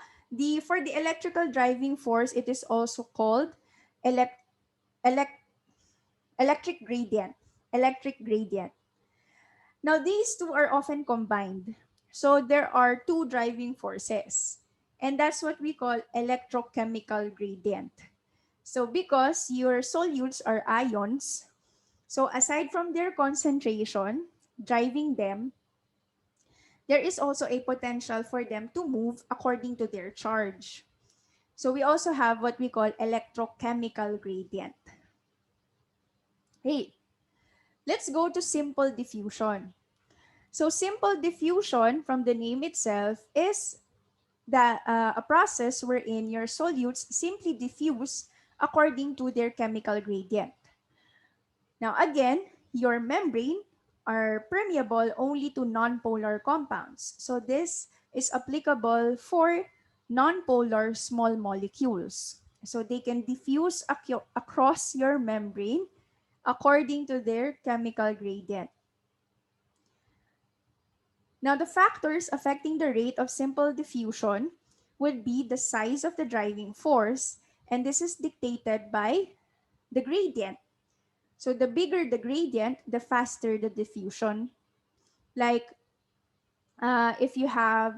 for the electrical driving force, it is also called elect, elect, electric gradient. Electric gradient. Now, these two are often combined. So there are two driving forces. And that's what we call electrochemical gradient. So because your solutes are ions, so aside from their concentration driving them, there is also a potential for them to move according to their charge. So we also have what we call electrochemical gradient. Hey, let's go to simple diffusion. So simple diffusion, from the name itself, is a process wherein your solutes simply diffuse according to their chemical gradient. Now again, your membrane are permeable only to nonpolar compounds. So this is applicable for nonpolar small molecules. So they can diffuse across your membrane according to their chemical gradient. Now, the factors affecting the rate of simple diffusion would be the size of the driving force, and this is dictated by the gradient. So, the bigger the gradient, the faster the diffusion. Like, if you have,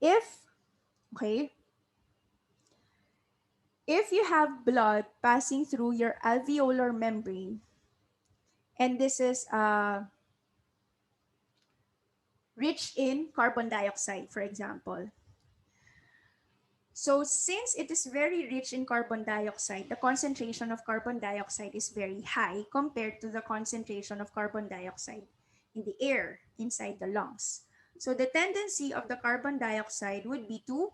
if, okay, if you have blood passing through your alveolar membrane, and this is rich in carbon dioxide, for example. So since it is very rich in carbon dioxide, the concentration of carbon dioxide is very high compared to the concentration of carbon dioxide in the air inside the lungs. So the tendency of the carbon dioxide would be to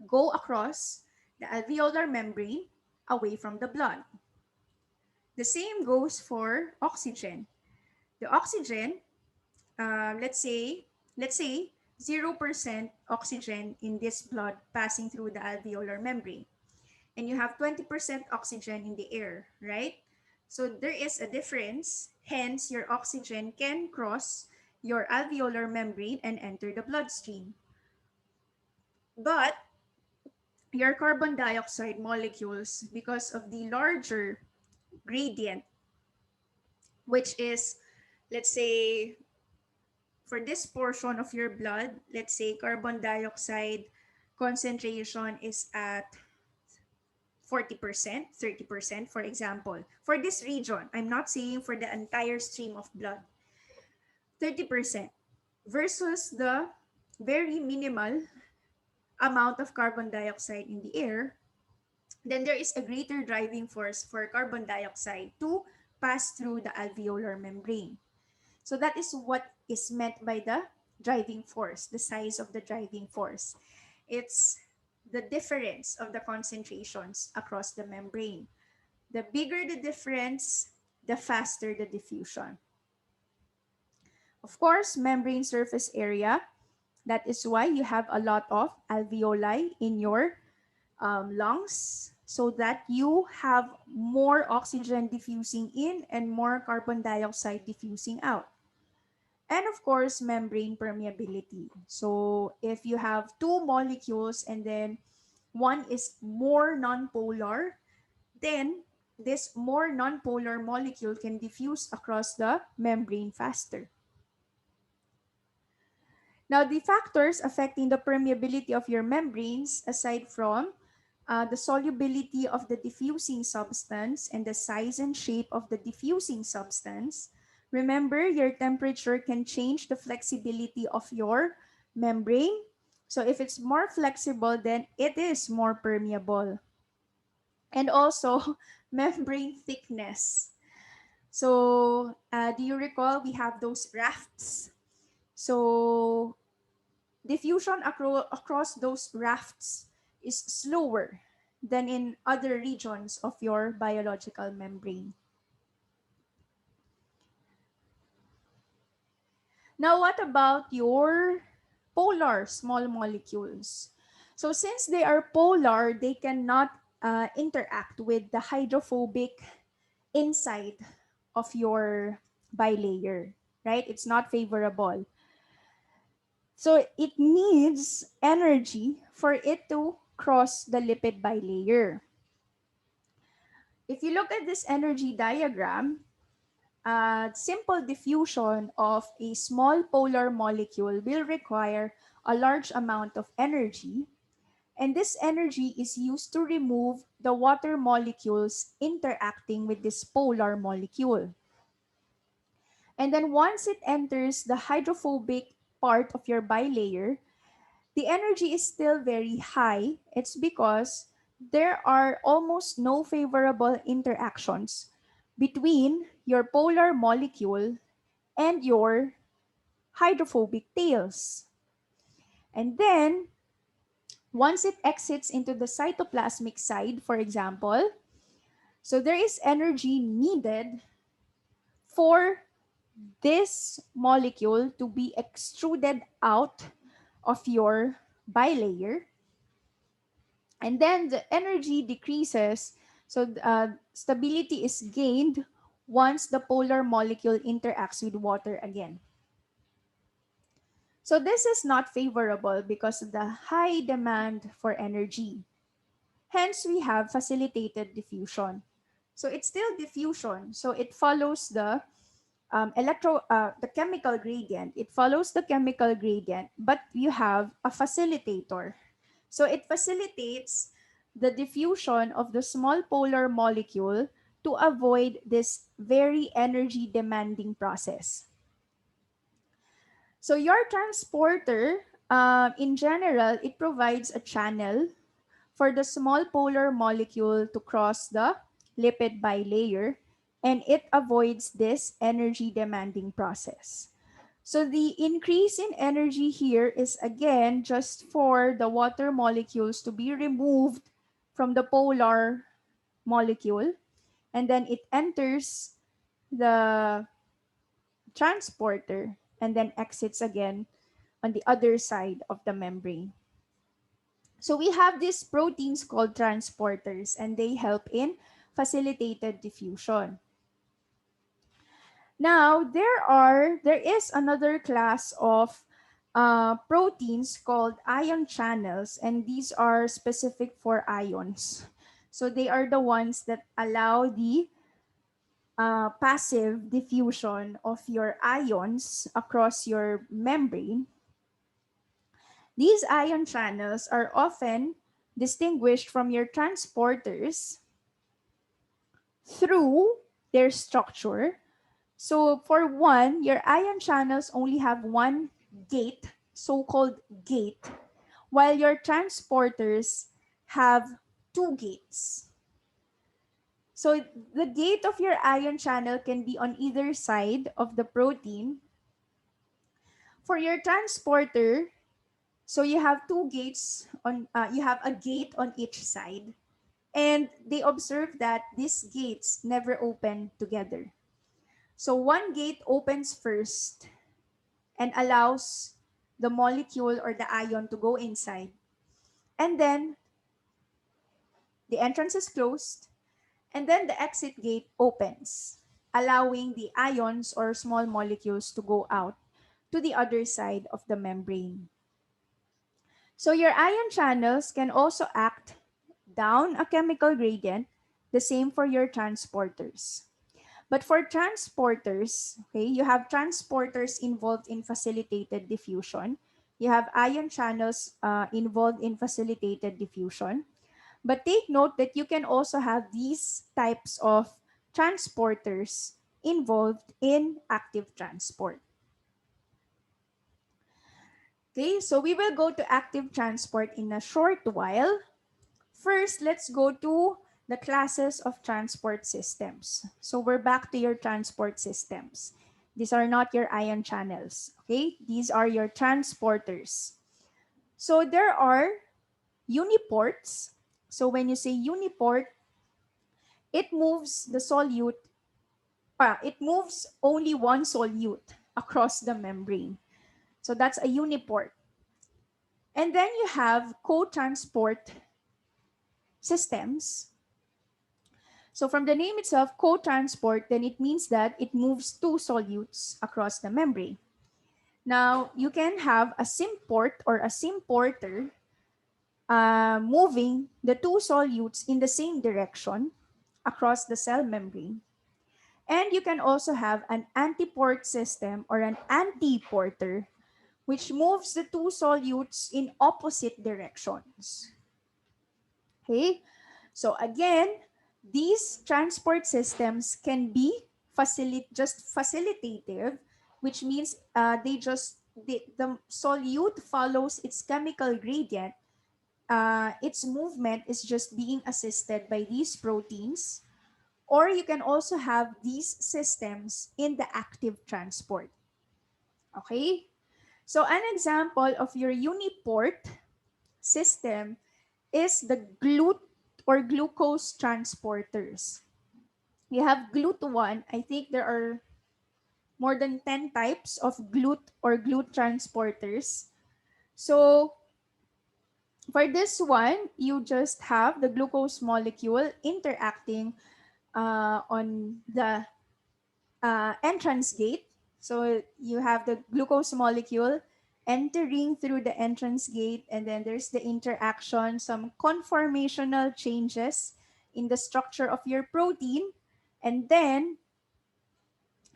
go across the alveolar membrane away from the blood. The same goes for oxygen. The oxygen, let's say 0% oxygen in this blood passing through the alveolar membrane, and you have 20% oxygen in the air, right? So there is a difference. Hence, your oxygen can cross your alveolar membrane and enter the bloodstream. But your carbon dioxide molecules, because of the larger gradient, which is, let's say, for this portion of your blood, let's say carbon dioxide concentration is at 40%, 30%, for example. For this region, I'm not saying for the entire stream of blood, 30% versus the very minimal amount of carbon dioxide in the air, then there is a greater driving force for carbon dioxide to pass through the alveolar membrane. So that is what is meant by the driving force, the size of the driving force. It's the difference of the concentrations across the membrane. The bigger the difference, the faster the diffusion. Of course, membrane surface area. That is why you have a lot of alveoli in your lungs, so that you have more oxygen diffusing in and more carbon dioxide diffusing out. And of course, membrane permeability. So if you have two molecules and then one is more nonpolar, then this more nonpolar molecule can diffuse across the membrane faster. Now, the factors affecting the permeability of your membranes, aside from the solubility of the diffusing substance and the size and shape of the diffusing substance, remember your temperature can change the flexibility of your membrane. So if it's more flexible, then it is more permeable. And also membrane thickness. So do you recall we have those rafts? So diffusion across those rafts is slower than in other regions of your biological membrane. Now, what about your polar small molecules? So since they are polar, they cannot interact with the hydrophobic inside of your bilayer, right? It's not favorable. So it needs energy for it to cross the lipid bilayer. If you look at this energy diagram, simple diffusion of a small polar molecule will require a large amount of energy, and this energy is used to remove the water molecules interacting with this polar molecule. And then once it enters the hydrophobic part of your bilayer, the energy is still very high. It's because there are almost no favorable interactions between your polar molecule and your hydrophobic tails. And then, once it exits into the cytoplasmic side, for example, so there is energy needed for this molecule to be extruded out of your bilayer. And then the energy decreases, so stability is gained once the polar molecule interacts with water again. So this is not favorable because of the high demand for energy. Hence, we have facilitated diffusion. So it's still diffusion. So it follows the the chemical gradient. It follows the chemical gradient, but you have a facilitator. So it facilitates the diffusion of the small polar molecule to avoid this very energy demanding process. So your transporter, in general, it provides a channel for the small polar molecule to cross the lipid bilayer, and it avoids this energy demanding process. So the increase in energy here is again just for the water molecules to be removed from the polar molecule, and then it enters the transporter and then exits again on the other side of the membrane. So we have these proteins called transporters, and they help in facilitated diffusion. Now, there is another class of proteins called ion channels, and these are specific for ions. So they are the ones that allow the passive diffusion of your ions across your membrane. These ion channels are often distinguished from your transporters through their structure. So for one, your ion channels only have one gate, so-called gate, while your transporters have two gates. So the gate of your ion channel can be on either side of the protein. For your transporter, So you have two gates on, you have a gate on each side. And they observe that these gates never open together. So one gate opens first and allows the molecule or the ion to go inside. And then the entrance is closed, and then the exit gate opens, allowing the ions or small molecules to go out to the other side of the membrane. So your ion channels can also act down a chemical gradient, the same for your transporters. But for transporters, okay, you have transporters involved in facilitated diffusion. You have ion channels involved in facilitated diffusion. But take note that you can also have these types of transporters involved in active transport. Okay, so we will go to active transport in a short while. First, let's go to the classes of transport systems. So we're back to your transport systems. These are not your ion channels, okay? These are your transporters. So there are uniports. So when you say uniport, it moves the solute, it moves only one solute across the membrane. So that's a uniport. And then you have co-transport systems. So from the name itself, co-transport, then it means that it moves two solutes across the membrane. Now, you can have a symport or a symporter moving the two solutes in the same direction across the cell membrane. And you can also have an antiport system or an antiporter, which moves the two solutes in opposite directions. Okay, so again, these transport systems can be just facilitative, which means the solute follows its chemical gradient. Its movement is just being assisted by these proteins, or you can also have these systems in the active transport. Okay, so an example of your uniport system is the GLUT or glucose transporters. You have GLUT1. I think there are more than 10 types of GLUT or GLUT transporters. So for this one, you just have the glucose molecule interacting on the entrance gate. So you have the glucose molecule entering through the entrance gate, and then there's the interaction, some conformational changes in the structure of your protein, and then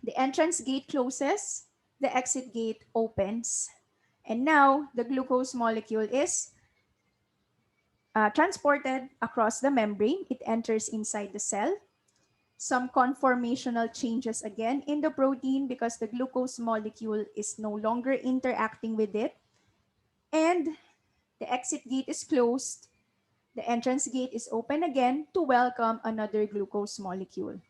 the entrance gate closes, the exit gate opens, and now the glucose molecule is transported across the membrane. It enters inside the cell. Some conformational changes again in the protein because the glucose molecule is no longer interacting with it. And the exit gate is closed. The entrance gate is open again to welcome another glucose molecule.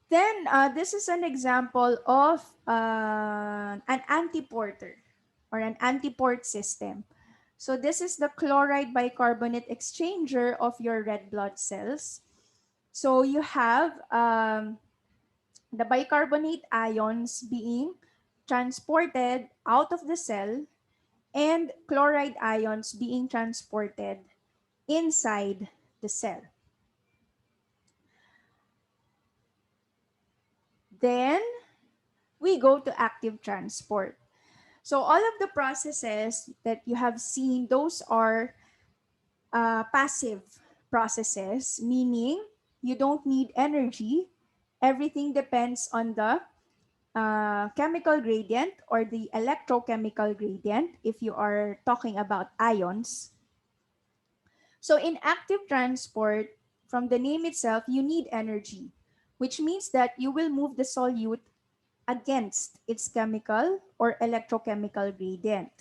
Then this is an example of an antiporter or an antiport system. So this is the chloride bicarbonate exchanger of your red blood cells. So you have the bicarbonate ions being transported out of the cell and chloride ions being transported inside the cell. Then we go to active transport. So all of the processes that you have seen, those are passive processes, meaning you don't need energy. Everything depends on the chemical gradient or the electrochemical gradient if you are talking about ions. So in active transport, from the name itself, you need energy, which means that you will move the solute against its chemical or electrochemical gradient.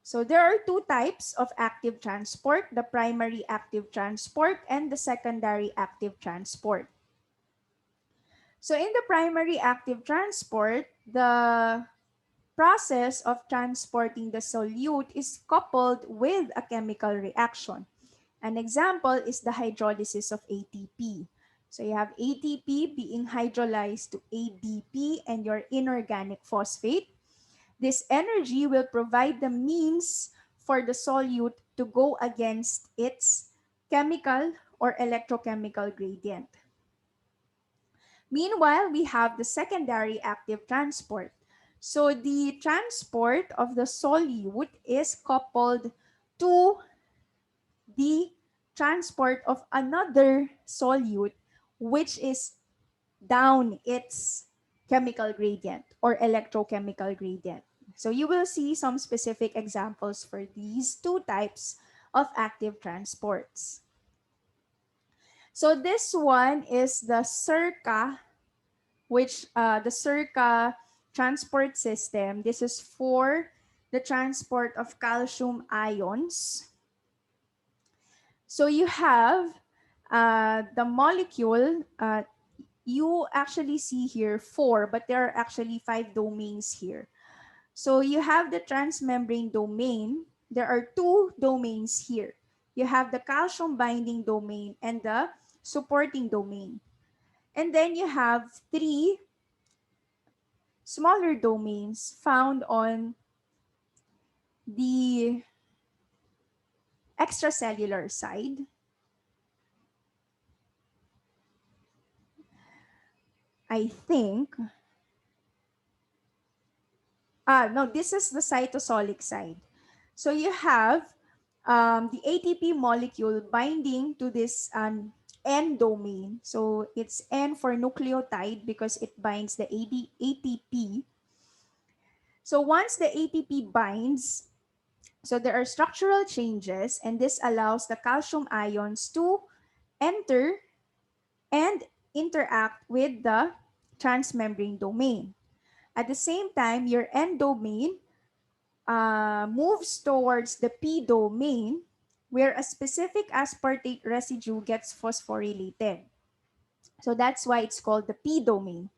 So there are two types of active transport, the primary active transport and the secondary active transport. So in the primary active transport, the process of transporting the solute is coupled with a chemical reaction. An example is the hydrolysis of ATP. So you have ATP being hydrolyzed to ADP and your inorganic phosphate. This energy will provide the means for the solute to go against its chemical or electrochemical gradient. Meanwhile, we have the secondary active transport. So the transport of the solute is coupled to the transport of another solute, which is down its chemical gradient or electrochemical gradient. So you will see some specific examples for these two types of active transports. So this one is the circa, the circa transport system. This is for the transport of calcium ions. So you have the molecule, you actually see here four, but there are actually five domains here. So you have the transmembrane domain. There are two domains here. You have the calcium binding domain and the supporting domain. And then you have three smaller domains found on the extracellular side. I think, no, this is the cytosolic side. So you have the ATP molecule binding to this N domain. So it's N for nucleotide because it binds the ATP. So once the ATP binds, so there are structural changes, and this allows the calcium ions to enter and interact with the transmembrane domain. At the same time, your N domain moves towards the P domain, where a specific aspartate residue gets phosphorylated. So that's why it's called the P domain,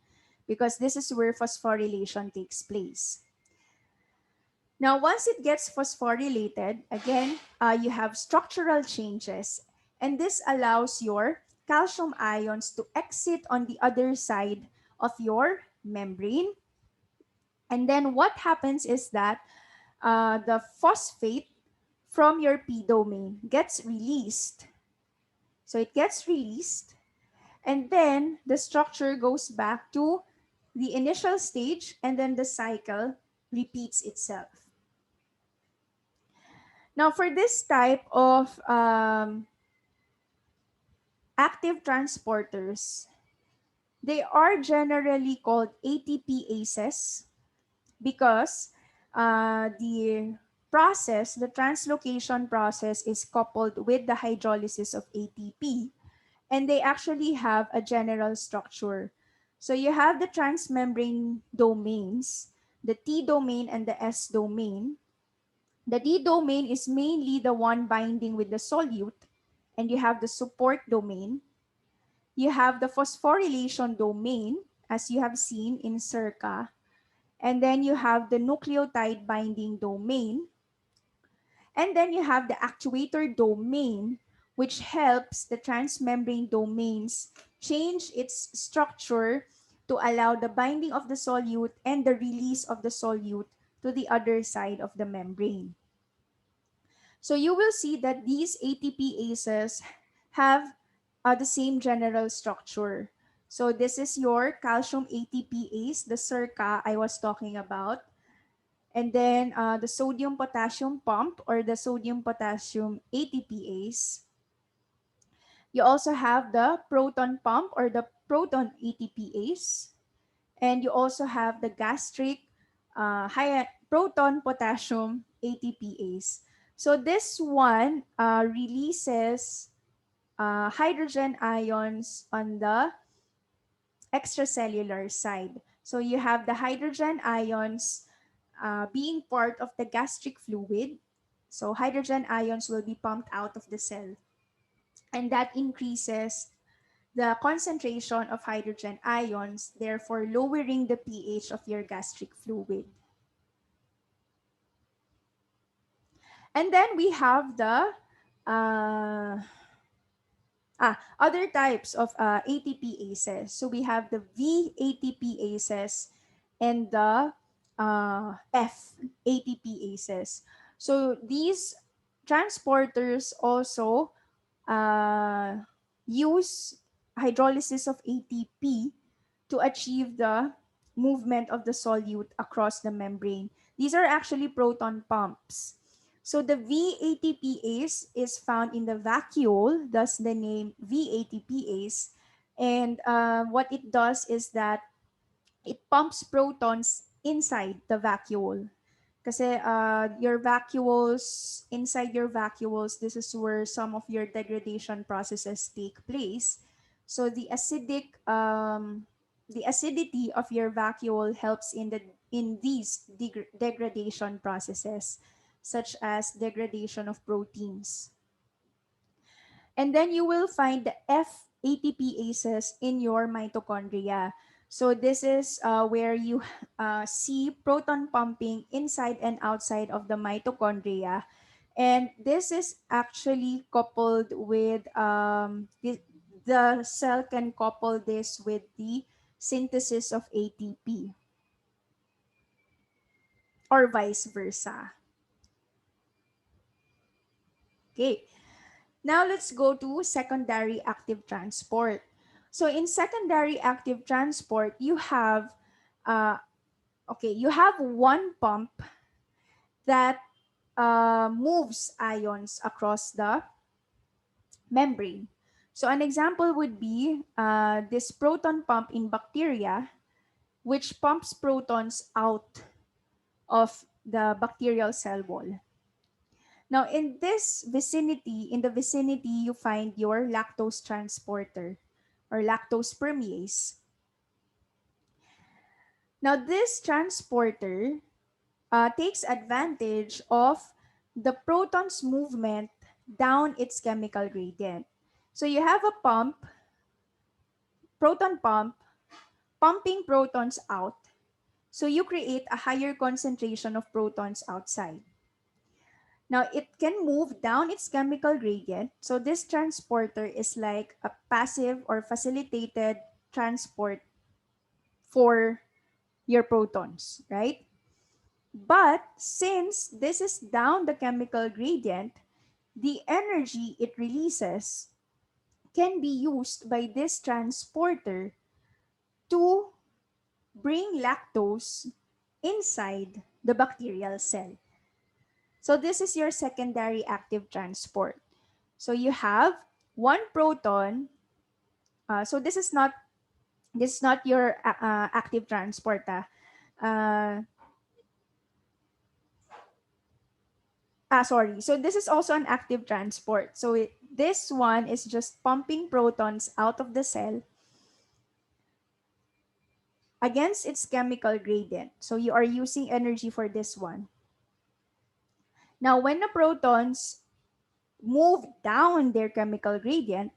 because this is where phosphorylation takes place. Now, once it gets phosphorylated, again, you have structural changes, and this allows your calcium ions to exit on the other side of your membrane. And then what happens is that the phosphate from your P domain gets released. So it gets released, and then the structure goes back to the initial stage, and then the cycle repeats itself. Now, for this type of active transporters, they are generally called ATPases because the translocation process is coupled with the hydrolysis of ATP, and they actually have a general structure. So you have the transmembrane domains, the T domain and the S domain. The D domain is mainly the one binding with the solute, and you have the support domain. You have the phosphorylation domain, as you have seen in circa, and then you have the nucleotide binding domain, and then you have the actuator domain, which helps the transmembrane domains change its structure to allow the binding of the solute and the release of the solute to the other side of the membrane. So you will see that these ATPases have the same general structure. So this is your calcium ATPase, the circa I was talking about. And then the sodium potassium pump or the sodium potassium ATPase. You also have the proton pump or the proton ATPase. And you also have the gastric high proton potassium ATPase. So this one releases hydrogen ions on the extracellular side. So you have the hydrogen ions being part of the gastric fluid. So hydrogen ions will be pumped out of the cell, and that increases the concentration of hydrogen ions, therefore lowering the pH of your gastric fluid. And then we have the uh, other types of ATPases. So we have the V-ATPases and the F-ATPases. So these transporters also uh, use hydrolysis of ATP to achieve the movement of the solute across the membrane. These are actually proton pumps. So the VATPase is found in the vacuole, thus the name VATPase. And what it does is that it pumps protons inside the vacuole. Kasi your vacuoles, inside your vacuoles, this is where some of your degradation processes take place. So the acidity of your vacuole helps in these degradation processes, such as degradation of proteins. And then you will find the F-ATPases in your mitochondria. So this is where you see proton pumping inside and outside of the mitochondria. And this is actually coupled with, the cell can couple this with the synthesis of ATP or vice versa. Okay. Now let's go to secondary active transport. So in secondary active transport, uh, you have one pump that moves ions across the membrane. So an example would be this proton pump in bacteria, which pumps protons out of the bacterial cell wall. Now, in the vicinity, you find your lactose transporter or lactose permease. Now, this transporter takes advantage of the proton's movement down its chemical gradient. So you have a proton pump, pumping protons out. So you create a higher concentration of protons outside. Now, it can move down its chemical gradient. So this transporter is like a passive or facilitated transport for your protons, right? But since this is down the chemical gradient, the energy it releases can be used by this transporter to bring lactose inside the bacterial cell. So this is your secondary active transport. So you have one proton. So this is not your active transport. Uh, Sorry. So this is also an active transport. So this one is just pumping protons out of the cell against its chemical gradient. So you are using energy for this one. Now, when the protons move down their chemical gradient,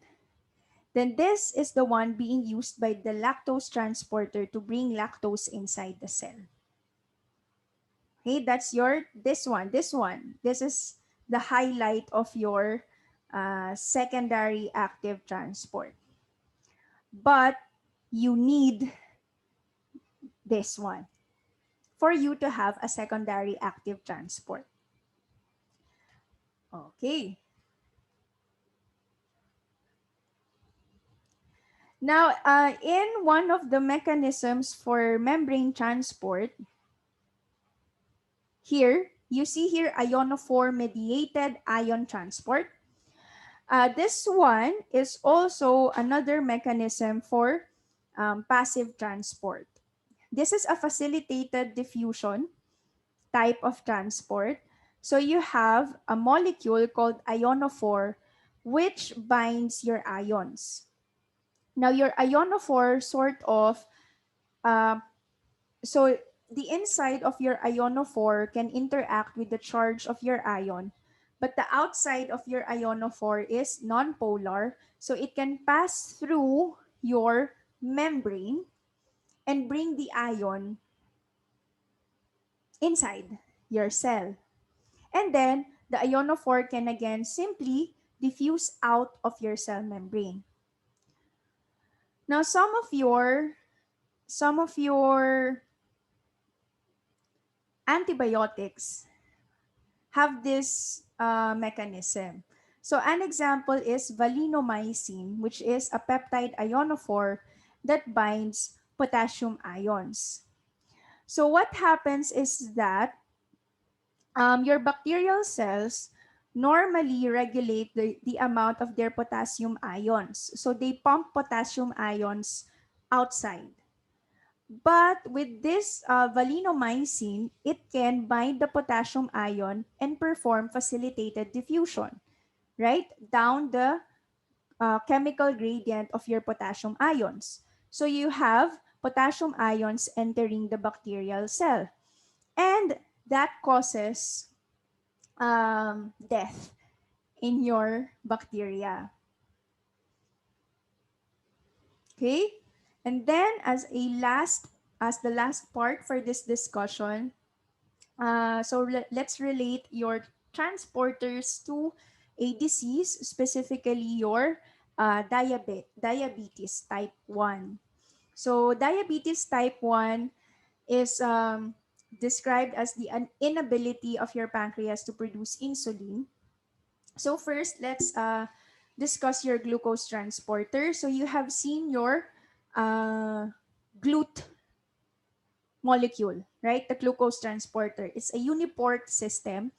then this is the one being used by the lactose transporter to bring lactose inside the cell. Okay, that's this one. This is the highlight of your secondary active transport. But you need this one for you to have a secondary active transport. Okay. Now, in one of the mechanisms for membrane transport, here, you see here ionophore mediated ion transport. This one is also another mechanism for passive transport. This is a facilitated diffusion type of transport. So you have a molecule called ionophore, which binds your ions. Now, your ionophore sort of, uh, so the inside of your ionophore can interact with the charge of your ion, but the outside of your ionophore is nonpolar, So it can pass through your membrane and bring the ion inside your cell. And then the ionophore can again simply diffuse out of your cell membrane. Now some of your antibiotics have this mechanism. So an example is valinomycin, which is a peptide ionophore that binds potassium ions. So what happens is that your bacterial cells normally regulate the amount of their potassium ions. So they pump potassium ions outside. But with this valinomycin, it can bind the potassium ion and perform facilitated diffusion, right? Down the chemical gradient of your potassium ions. So you have potassium ions entering the bacterial cell. And that causes death in your bacteria. Okay? And then as the last part for this discussion, let's relate your transporters to a disease, specifically your diabetes type 1. So diabetes type 1 is described as the inability of your pancreas to produce insulin. So first, let's discuss your glucose transporter. So you have seen your GLUT molecule, right? The glucose transporter. It's a uniport system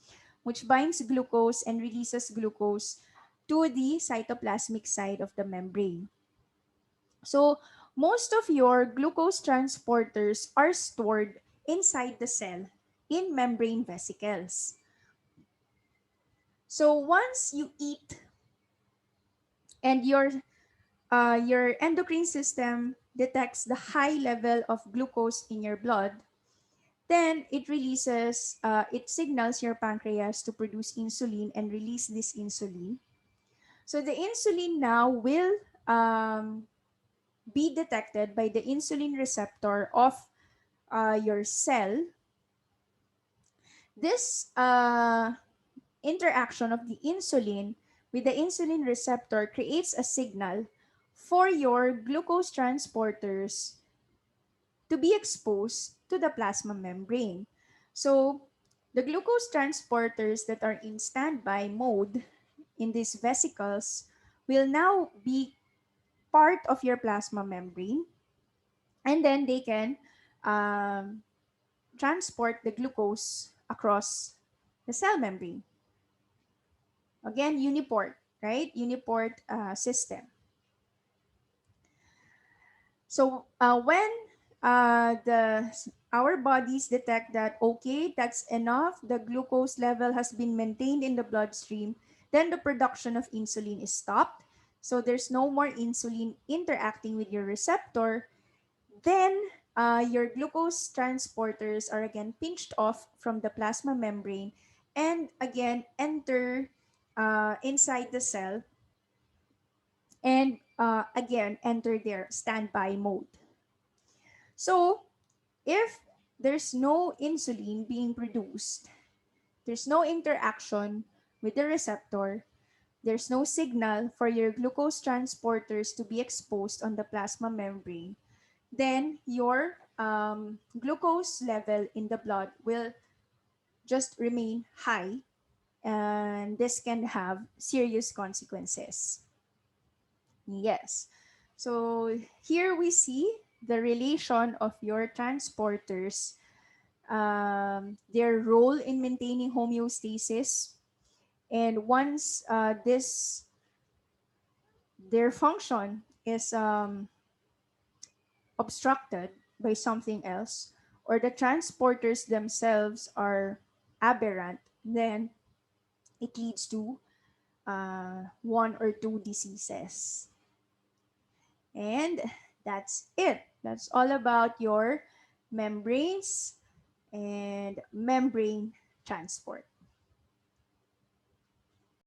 which binds glucose and releases glucose to the cytoplasmic side of the membrane. So most of your glucose transporters are stored inside the cell in membrane vesicles. So once you eat and your endocrine system detects the high level of glucose in your blood, then it signals your pancreas to produce insulin and release this insulin. So the insulin now will be detected by the insulin receptor of your cell. This interaction of the insulin with the insulin receptor creates a signal for your glucose transporters to be exposed to the plasma membrane. So the glucose transporters that are in standby mode in these vesicles will now be part of your plasma membrane, and then they can um, transport the glucose across the cell membrane. Again, uniport, right? Uniport system. So when the our bodies detect that, okay, that's enough, the glucose level has been maintained in the bloodstream, then the production of insulin is stopped. So there's no more insulin interacting with your receptor. Then your glucose transporters are again pinched off from the plasma membrane and again enter inside the cell and again enter their standby mode. So if there's no insulin being produced, there's no interaction with the receptor, there's no signal for your glucose transporters to be exposed on the plasma membrane, then your glucose level in the blood will just remain high, and this can have serious consequences. Yes. So here we see the relation of your transporters, their role in maintaining homeostasis, and once this their function is obstructed by something else, or the transporters themselves are aberrant, then it leads to one or two diseases. And that's it. That's all about your membranes and membrane transport.